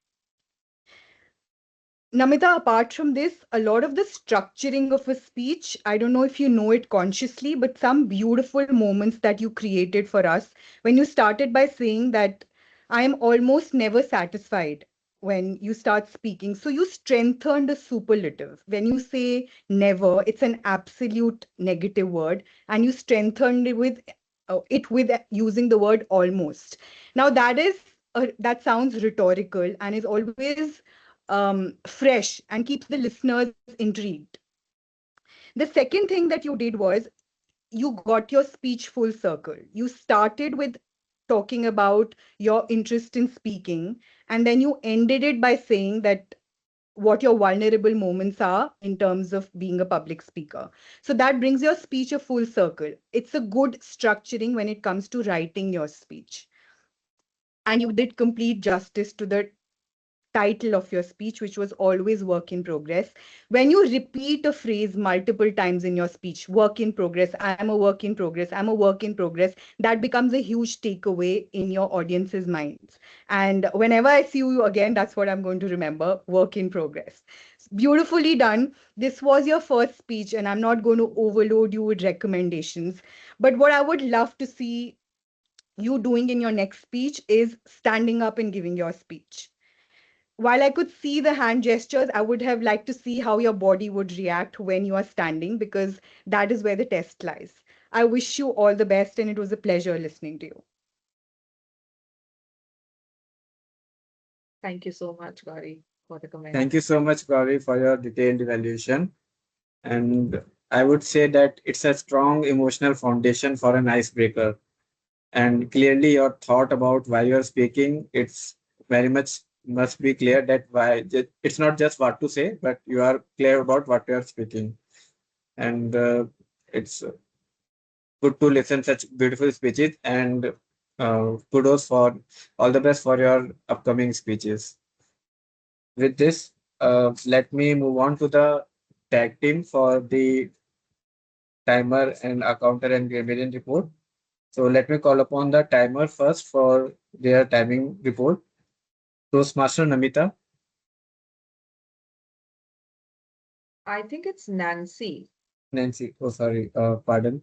Namita, apart from this, a lot of the structuring of a speech, I don't know if you know it consciously, but some beautiful moments that you created for us when you started by saying that I am almost never satisfied when you start speaking. So you strengthened a superlative. When you say never, it's an absolute negative word, and you strengthened it with using the word almost. Now that sounds rhetorical and is always fresh and keeps the listeners intrigued. The second thing that you did was you got your speech full circle. You started with talking about your interest in speaking, and then you ended it by saying that what your vulnerable moments are in terms of being a public speaker. So that brings your speech a full circle. It's a good structuring when it comes to writing your speech. And you did complete justice to the title of your speech, which was always work in progress. When you repeat a phrase multiple times in your speech, work in progress, I'm a work in progress, I'm a work in progress, that becomes a huge takeaway in your audience's minds. And whenever I see you again, that's what I'm going to remember, work in progress. Beautifully done. This was your first speech, and I'm not going to overload you with recommendations. But what I would love to see you doing in your next speech is standing up and giving your speech. While I could see the hand gestures, I would have liked to see how your body would react when you are standing, because that is where the test lies. I wish you all the best, and it was a pleasure listening to you. Thank you so much, Gauri, for the comment. Thank you so much, Gauri, for your detailed evaluation. And I would say that it's a strong emotional foundation for an icebreaker. And clearly, your thought about why you're speaking, it's very much must be clear that why it's not just what to say, but you are clear about what you're speaking. And it's good to listen such beautiful speeches. And Kudos for all the best for your upcoming speeches. With this, let me move on to the tag team for the timer and accounter and grammarian report. So let me call upon the timer first for their timing report. Toastmaster Namita. I think it's Nancy. Nancy. Oh, sorry. Pardon.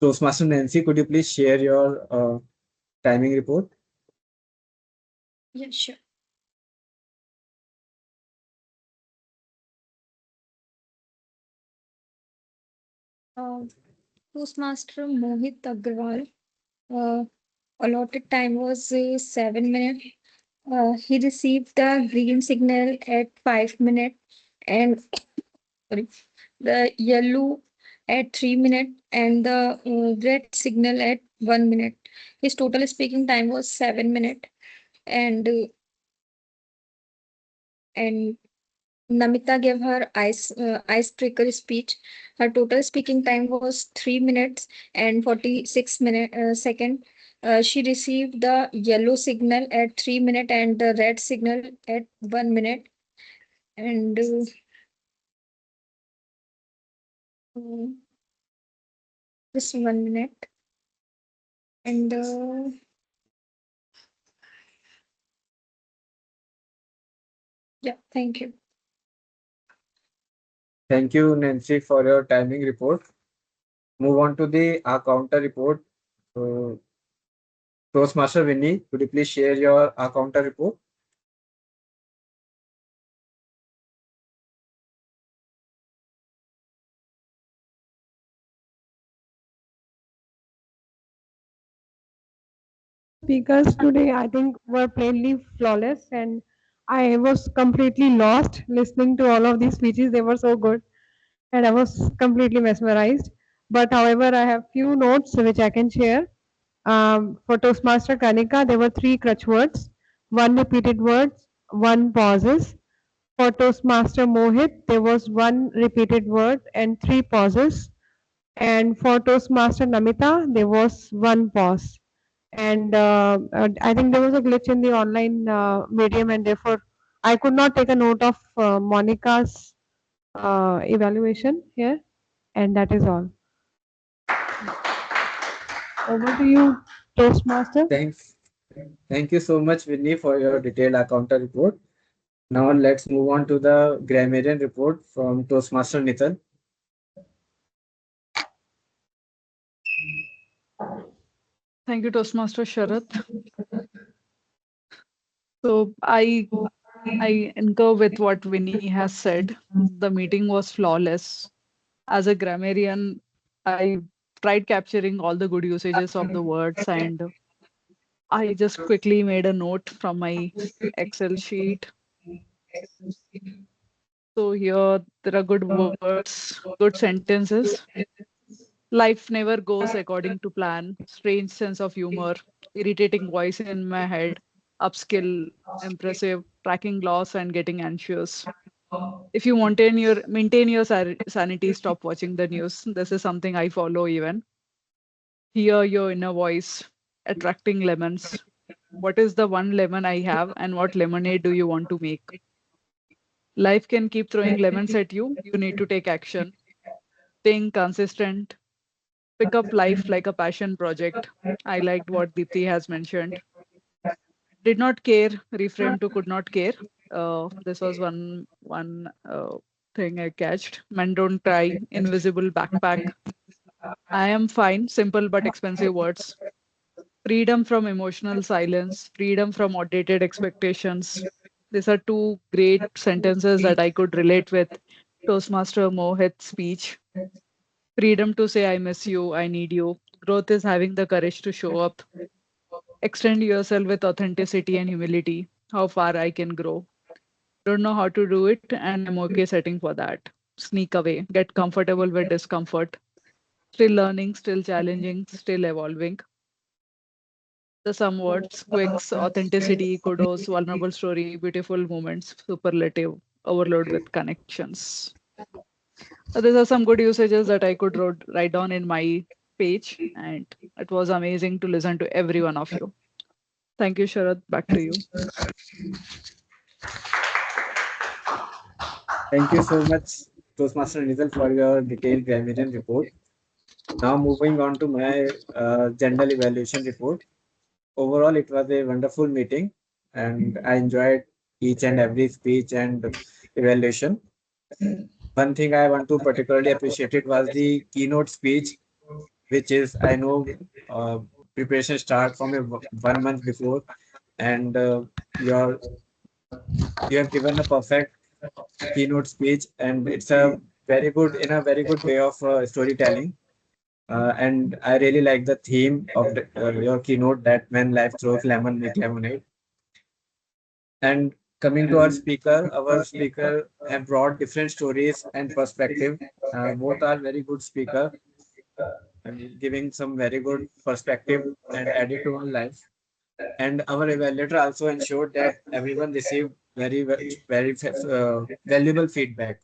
Toastmaster Nancy, could you please share your timing report? Yeah, sure. Toastmaster Mohit Agrawal. Allotted time was 7 minutes. He received the green signal at 5 minutes and sorry, the yellow at 3 minutes and the red signal at 1 minute. His total speaking time was 7 minutes and and Namita gave her icebreaker speech. Her total speaking time was 3 minutes and 46 seconds. She received the yellow signal at 3 minutes and the red signal at 1 minute. And just 1 minute. And yeah, thank you. Thank you, Nancy, for your timing report. Move on to the counter report. Toastmaster Vinny, could you please share your counter report? Speakers today, I think, were plainly flawless, and I was completely lost listening to all of these speeches. They were so good, and I was completely mesmerized. But however, I have few notes which I can share. For Toastmaster Kanika, there were 3 crutch words, 1 repeated word, 1 pauses. For Toastmaster Mohit, there was 1 repeated word and 3 pauses. And for Toastmaster Namita, there was 1 pause. And I think there was a glitch in the online medium, and therefore I could not take a note of Monica's evaluation here. And that is all. Over to you, Toastmaster. Thanks. Thank you so much, Vinny, for your detailed counter report. Now let's move on to the grammarian report from Toastmaster Nitin. Thank you, Toastmaster Sharath. So I concur with what Vinny has said. The meeting was flawless. As a grammarian, I tried capturing all the good usages of the words, and I just quickly made a note from my Excel sheet. So here there are good words, good sentences. Life never goes according to plan. Strange sense of humor, irritating voice in my head, upskill, impressive, tracking loss and getting anxious. If you maintain your sanity, stop watching the news. This is something I follow even. Hear your inner voice, attracting lemons. What is the one lemon I have, and what lemonade do you want to make? Life can keep throwing lemons at you. You need to take action. Staying consistent. Pick up life like a passion project. I liked what Deepthi has mentioned. Did not care, reframe to could not care. This was one thing I catched. Men don't try, invisible backpack. I am fine, simple but expensive words. Freedom from emotional silence, freedom from outdated expectations. These are 2 great sentences that I could relate with Toastmaster Mohit's speech. Freedom to say, I miss you, I need you. Growth is having the courage to show up. Extend yourself with authenticity and humility. How far I can grow. Don't know how to do it, and I'm okay setting for that. Sneak away, get comfortable with discomfort. Still learning, still challenging, still evolving. The some words, quicks, authenticity, kudos, vulnerable story, beautiful moments, superlative, overload with connections. These are some good usages that I could write down in my page, and it was amazing to listen to every one of you. Thank you, Sharad. Back to you. Thank you so much, Toastmaster Nizal, for your detailed grammarian report. Now moving on to my general evaluation report. Overall, it was a wonderful meeting, and I enjoyed each and every speech and evaluation. One thing I want to particularly appreciate it was the keynote speech, which is, I know, preparation start from 1 month before, and you have given a perfect keynote speech, and it's a very good way of storytelling. And I really like the theme of your keynote, that when life throws lemon, make lemonade. And coming to our speaker have brought different stories and perspective. Both are very good speaker, and giving some very good perspective and added to our life. And our evaluator also ensured that everyone received very valuable feedback.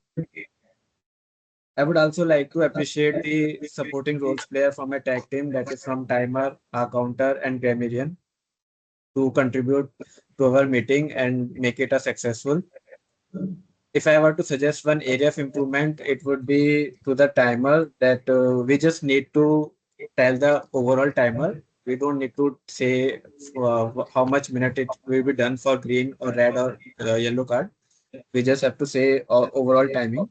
I would also like to appreciate the supporting roles player from a tag team, that is from Timer, Counter, and Grammarian, to contribute to our meeting and make it a successful. If I were to suggest one area of improvement, it would be to the timer, that we just need to tell the overall timer. We don't need to say how much minute it will be done for green or red or yellow card. We just have to say overall timing.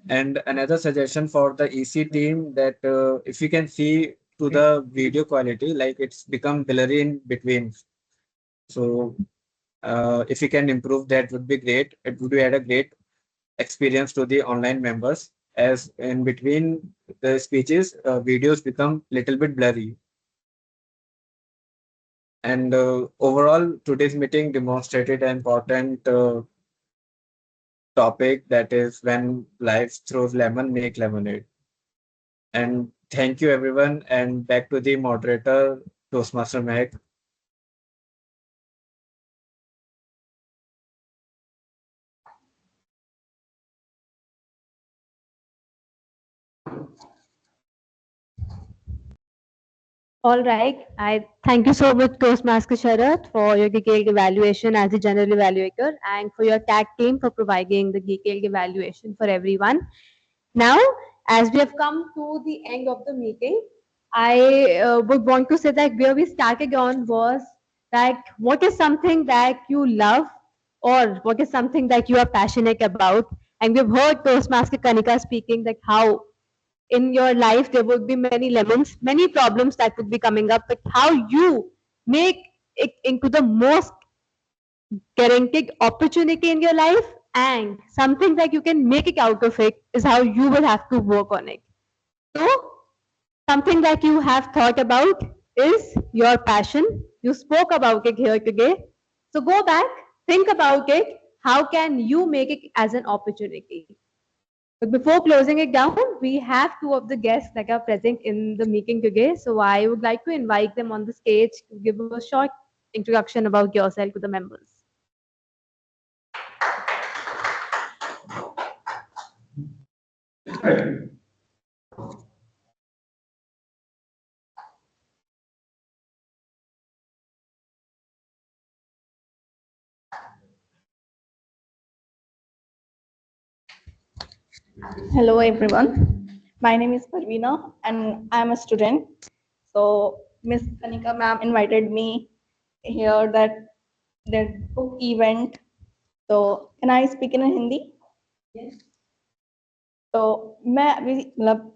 And another suggestion for the EC team, that if you can see to the video quality, like it's become blurry in between. So if you can improve, that would be great. It would add a great experience to the online members, as in between the speeches, videos become little bit blurry. And overall, today's meeting demonstrated an important topic, that is, when life throws lemon, make lemonade. And thank you, everyone. And back to the moderator, Toastmaster Mehak. All right. I thank you so much, Toastmaster Sharad, for your detailed evaluation as the general evaluator, and for your tag team for providing the detailed evaluation for everyone. Now, as we have come to the end of the meeting, I would want to say that where we started on was that what is something that you love, or what is something that you are passionate about. And we've heard Toastmaster Kanika speaking that how in your life there would be many lemons, many problems that would be coming up, but how you make it into the most guaranteed opportunity in your life, and something that you can make it out of it is how you will have to work on it. So something that you have thought about is your passion. You spoke about it here today. So go back, think about it. How can you make it as an opportunity? But before closing it down, we have two of the guests that are present in the meeting today. So I would like to invite them on the stage to give a short introduction about yourself to the members. Hello everyone, my name is Parveena and I am a student. So Miss Kanika ma'am invited me here that book event. So can I speak in Hindi? Yes. तो मैं अभी मतलब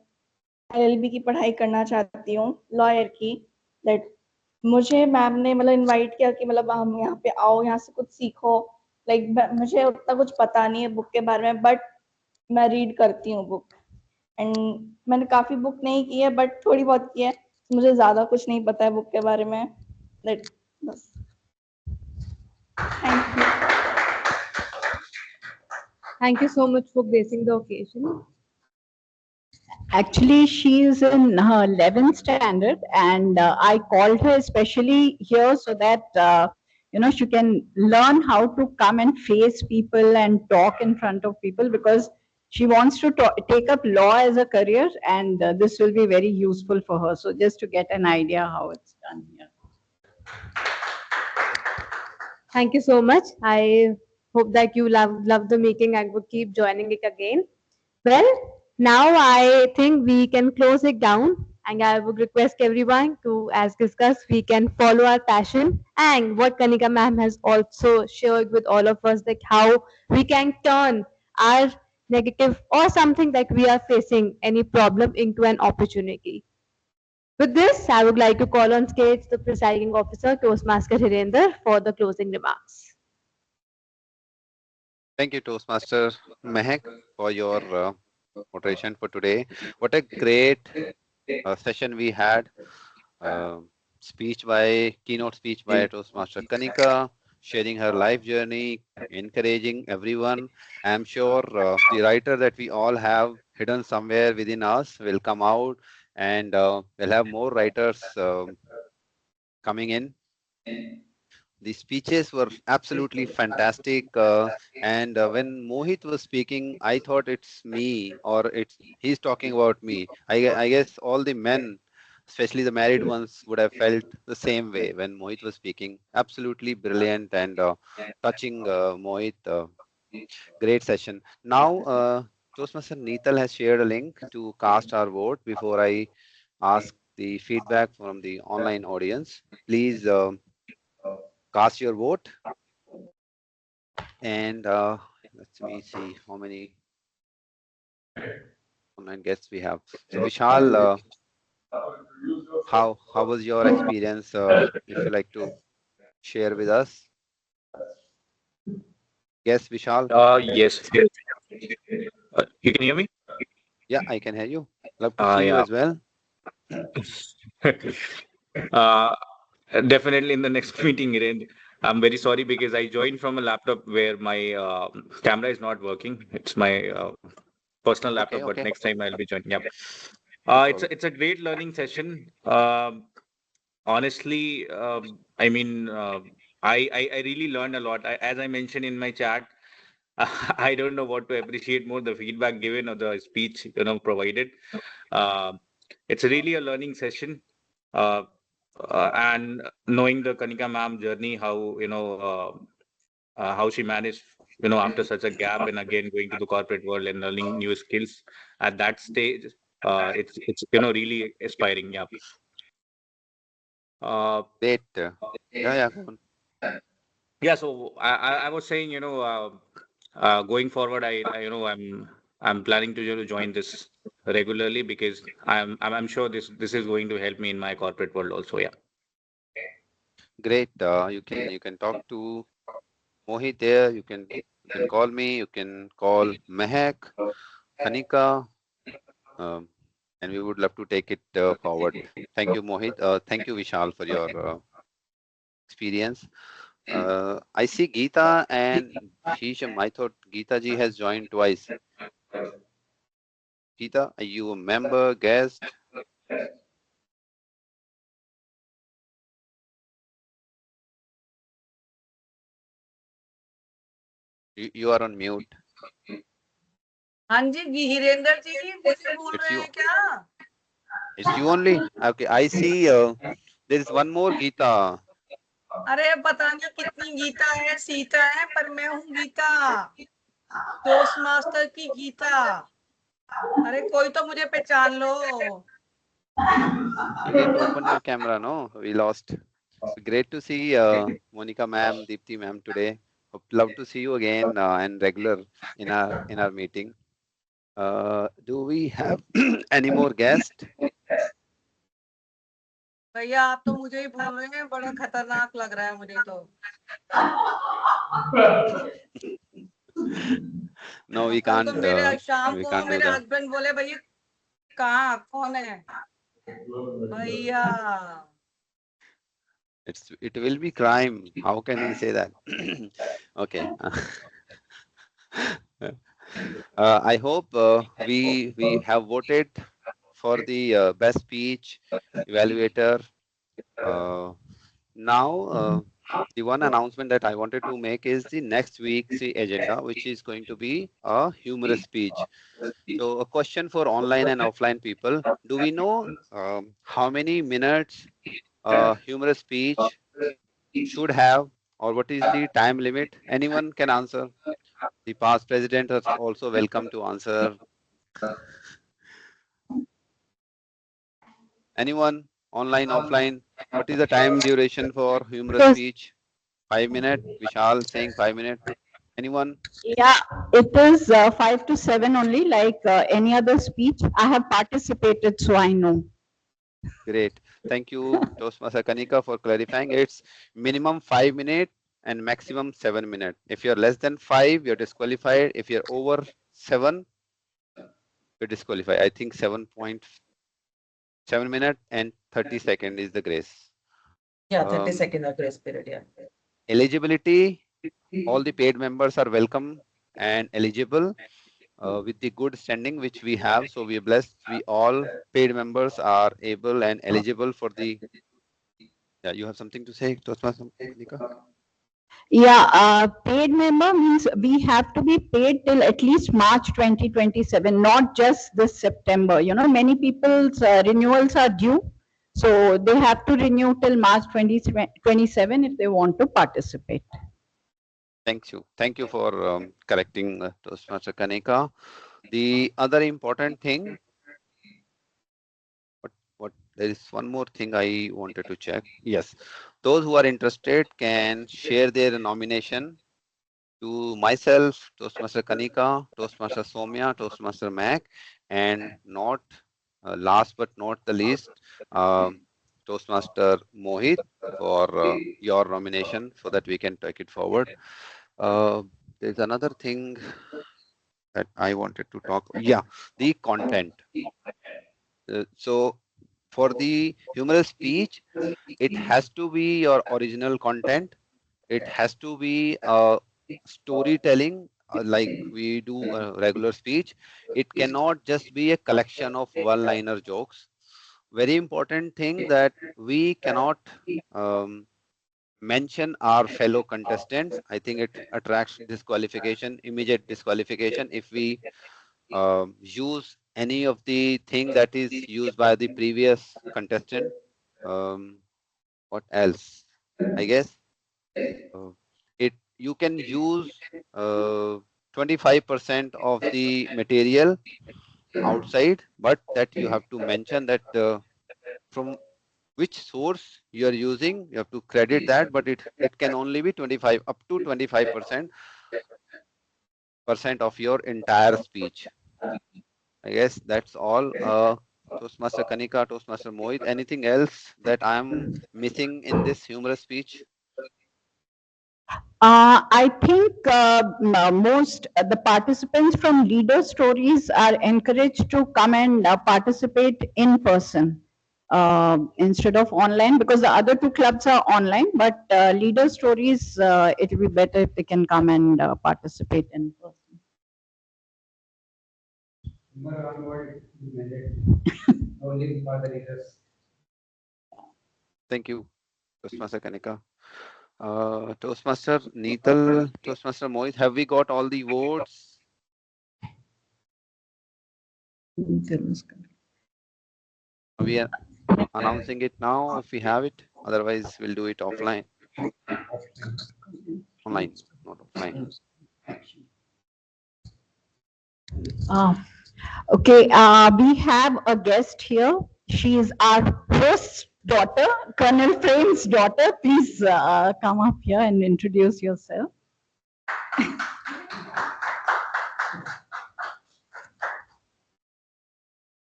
LLB की पढ़ाई करना चाहती हूँ, lawyer की. दैट मुझे मैम ने मतलब इनवाइट किया कि मतलब हम यहाँ पे आओ, यहाँ से कुछ सीखो. लाइक मुझे उतना कुछ पता नहीं है बुक के बारे में, बट मैं रीड करती हूँ बुक. एंड मैंने काफी बुक नहीं की है, बट थोड़ी बहुत की है. मुझे ज्यादा कुछ नहीं पता है बुक के बारे में. दैट बस. Thank you. Thank you so much for gracing the occasion. Actually, she is in her 11th standard, and I called her especially here so that she can learn how to come and face people and talk in front of people, because she wants to take up law as a career, and this will be very useful for her. So just to get an idea how it's done here. Thank you so much. I hope that you love the meeting and would keep joining it again. Well, now I think we can close it down, and I would request everyone to, as discussed, we can follow our passion and what Kanika ma'am has also shared with all of us, that how we can turn our negative or something that we are facing, any problem, into an opportunity. With this, I would like to call on stage the presiding officer, Toastmaster Hirender, for the closing remarks. Thank you, Toastmaster Mehak, for your moderation for today. What a great session we had. Keynote speech by Toastmaster Kanika, sharing her life journey, encouraging everyone. I'm sure the writer that we all have hidden somewhere within us will come out, and we'll have more writers coming in. The speeches were absolutely fantastic, and when Mohit was speaking, I thought it's me, or he's talking about me. I guess all the men, especially the married ones, would have felt the same way when Mohit was speaking. Absolutely brilliant and touching, Mohit. Great session. Now, Toastmaster Neetal has shared a link to cast our vote. Before I ask the feedback from the online audience, please cast your vote. And let me see how many online guests we have. So Vishal, how was your experience? If you like to share with us. Yes, Vishal. Yes. You can hear me? Yeah, I can hear you. Love to see you Yeah. as well. Definitely in the next meeting, Hiren. I'm very sorry because I joined from a laptop where my camera is not working. It's my personal laptop, but Okay. next time I'll be joining. Yeah. No It's a great learning session. Honestly, I mean, I really learned a lot. As I mentioned in my chat, I don't know what to appreciate more, the feedback given or the speech provided. It's really a learning session, and knowing the Kanika ma'am journey, how how she managed after such a gap and again going to the corporate world and learning new skills at that stage. It's really inspiring. Yeah. Great. Yeah, go on. Yeah, so I was saying, going forward, I'm planning to join this regularly because I'm sure this is going to help me in my corporate world also. Yeah. Great. You can talk to Mohit there. You can call me. You can call Mehak, Kanika, and we would love to take it forward. Thank you, Mohit. Thank you, Vishal, for your experience. I see Geeta and Hisham. I thought Geeta ji has joined twice. Geeta, are you a member, guest? You are on mute. हाँ जी वीरेंद्र जी मुझे बोल It's रहे you. हैं क्या? It's you only. Okay, I see. There is one more Geeta. अरे पता नहीं कितनी गीता है सीता है पर मैं हूँ गीता, टोस्ट मास्टर की गीता। अरे कोई तो मुझे पहचान लो। You need to open your camera, no? We lost. Great to see Monica ma'am, Deepti ma'am today. Love to see you again and regular in our meeting. Do we have any more guests? भैया आप तो मुझे ही बोल रहे हैं, बड़ा खतरनाक लग रहा है मुझे तो। No, we can't. मेरे शाम We को can't do मेरे that. हस्बैंड बोले भैया कहाँ कौन है भैया? It will be crime. How can he say that? Okay. I hope we have voted for the best speech evaluator. Now the one announcement that I wanted to make is the next week's agenda, which is going to be a humorous speech. So a question for online and offline people. Do we know how many minutes a humorous speech should have, or what is the time limit? Anyone can answer. The past president is also welcome to answer. Anyone? Online, offline? What is the time duration for humorous speech? 5 minutes. Vishal saying 5 minutes. Anyone? Yeah, it is 5 to 7 only, like any other speech. I have participated, so I know. Great. Thank you, Toastmaster Kanika, for clarifying. It's minimum 5 minutes and maximum 7 minutes. If you're less than 5, you're disqualified. If you're over 7, you're disqualified. I think 7.7 minutes and 30 seconds is the grace. Yeah, 30 second of grace period. Yeah. Eligibility, all the paid members are welcome and eligible with the good standing which we have. So we are blessed. We all paid members are able and eligible for the. Yeah, you have something to say, Toastmaster Kanika? Yeah, paid member means we have to be paid till at least March 2027, not just this September. You know, many people's renewals are due. So they have to renew till March 2027 if they want to participate. Thank you. Thank you for correcting Toastmaster Kanika. The other important thing, there is one more thing I wanted to check. Yes, those who are interested can share their nomination to myself, Toastmaster Kanika, Toastmaster Somya, Toastmaster Mac, and not last but not the least, Toastmaster Mohit for your nomination so that we can take it forward. There's another thing that I wanted to talk. Yeah, the content. So for the humorous speech, it has to be your original content. It has to be storytelling like we do a regular speech. It cannot just be a collection of one-liner jokes. Very important thing that we cannot mention our fellow contestants. I think it attracts disqualification, immediate disqualification if we use any of the thing that is used by the previous contestant. What else? I guess you can use 25% of the material outside, but that you have to mention that from which source you are using. You have to credit that, but it can only be 25 up to 25% of your entire speech. I guess that's all. Toastmaster Kanika, Toastmaster Mohit, anything else that I am missing in this humorous speech? I think most the participants from Leader Stories are encouraged to come and participate in person instead of online, because the other two clubs are online, but Leader Stories, it will be better if they can come and participate in person. Only for the leaders. Thank you, Toastmaster Kanika. Toastmaster Neetal, Toastmaster Mohit, have we got all the votes? We are announcing it now if we have it. Otherwise, we'll do it offline. Online, not offline. Okay, we have a guest here. She is our host's daughter, Colonel Frame's daughter. Please come up here and introduce yourself.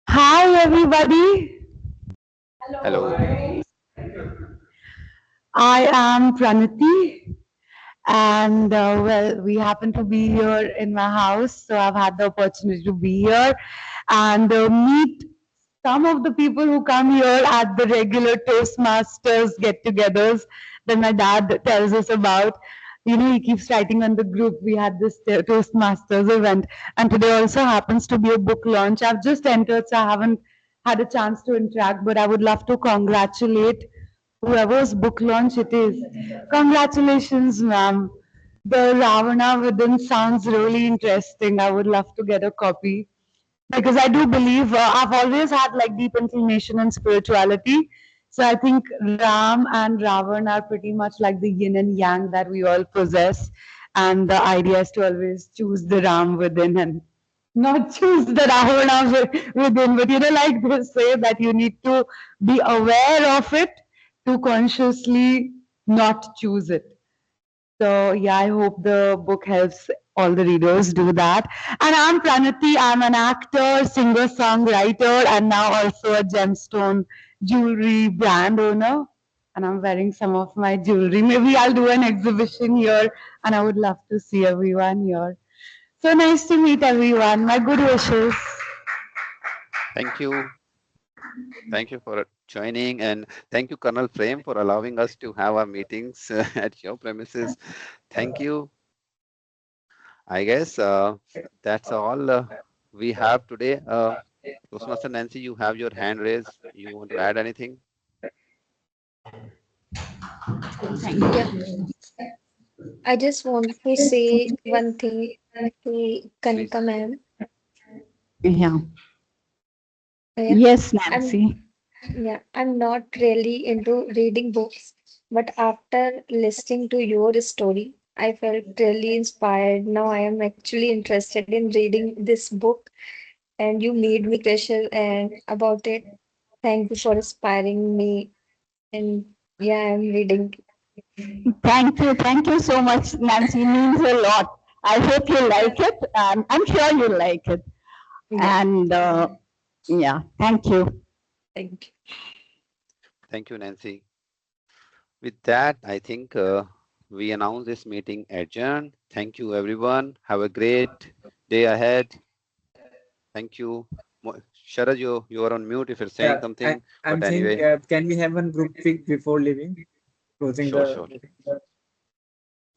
Hi, everybody. Hello. I am Pranati, and well, we happen to be here in my house, so I've had the opportunity to be here and meet some of the people who come here at the regular Toastmasters get-togethers that my dad tells us about. You know, he keeps writing on the group. We had this Toastmasters event, and today also happens to be a book launch. I've just entered, so I haven't had a chance to interact, but I would love to congratulate whoever's book launch it is. Congratulations, ma'am. The Ravana Within sounds really interesting. I would love to get a copy because I do believe I've always had like deep inclination in spirituality. So I think Ram and Ravan are pretty much like the yin and yang that we all possess. And the idea is to always choose the Ram within and not choose the Ravana within. But like they say that you need to be aware of it to consciously not choose it. So yeah, I hope the book helps all the readers do that. And I'm Pranati. I'm an actor, singer, songwriter, and now also a gemstone jewelry brand owner. And I'm wearing some of my jewelry. Maybe I'll do an exhibition here, and I would love to see everyone here. So nice to meet everyone. My good wishes. Thank you. Thank you for joining, and thank you, Colonel Frame, for allowing us to have our meetings at your premises. Thank you. I guess that's all we have today. Toastmaster Nancy, you have your hand raised. You want to add anything? Yeah. I just want to say one thing to Kanika ma'am. Yeah. Yeah. Yes, I'm Nancy. yeah, I'm not really into reading books, but after listening to your story, I felt really inspired. Now I am actually interested in reading this book, and you made me pressure and about it. Thank you for inspiring me. And yeah, I'm reading. Thank you. Thank you so much, Nancy. It means a lot. I hope you like it. I'm sure you like it. Yeah. And yeah, thank you. Thank you. Thank you, Nancy. With that, I think we announce this meeting adjourned. Thank you, everyone. Have a great day ahead. Thank you. Sharad, you are on mute if you're saying Yeah, something. I'm But saying, anyway, can we have one group pic before leaving? Closing sure, the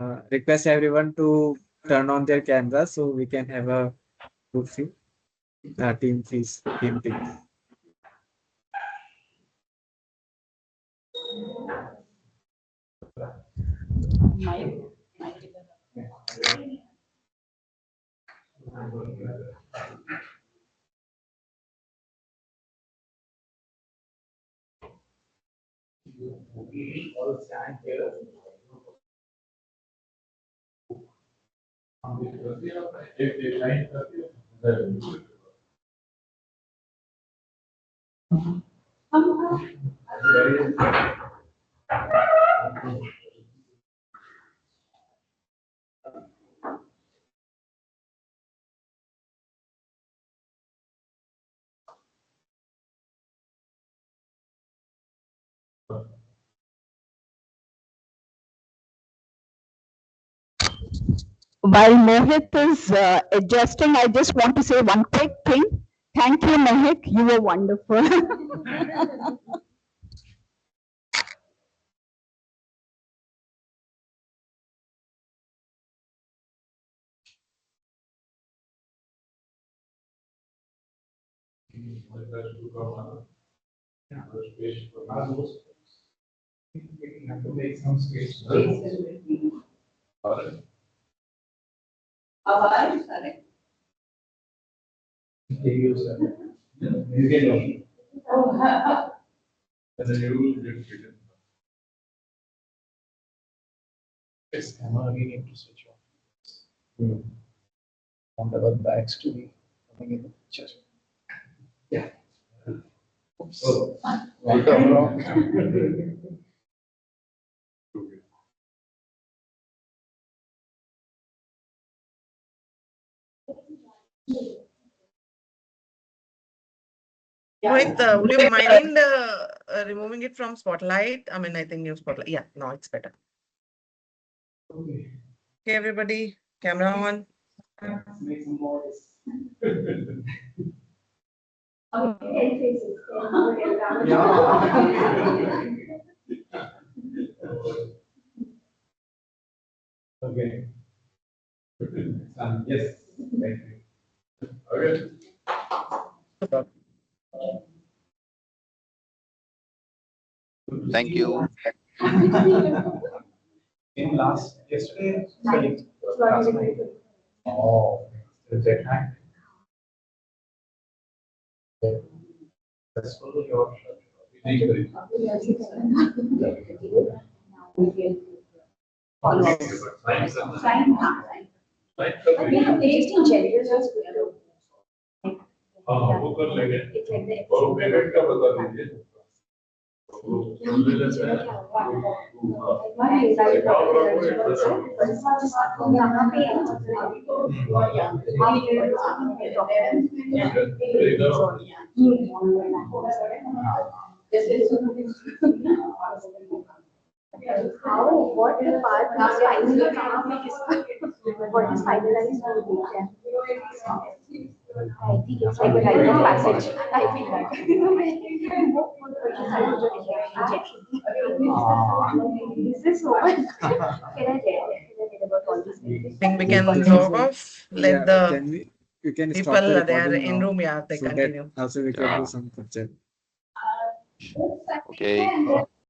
sure. request everyone to turn on their camera so we can have a group pic. Team please, team pic. All stand here. While Mohit is adjusting, I just want to say one quick thing. Thank you, Mohit. You were wonderful. Have to make some space. Yes, camera again need to switch off. Want our bags to be coming in the picture. Yeah. So, welcome. Mohit, would you mind removing it from spotlight? I mean, I think new spotlight. Yeah, no, it's better. Okay, everybody, camera on. Make some noise. Okay. Yes. Thank you. Okay. Thank you. In yesterday, last night. Oh, is it night? That's for your. वो कर लेंगे और payment का बता दीजिए What the part is what is finalized? I think it's like a rite of passage. I feel that. This is so much. Can I tell about all these things? I think we can log off. Let Yeah, the you can people stop the they are recording in now, room, yeah, they so that continue. also we can do some picture. Okay.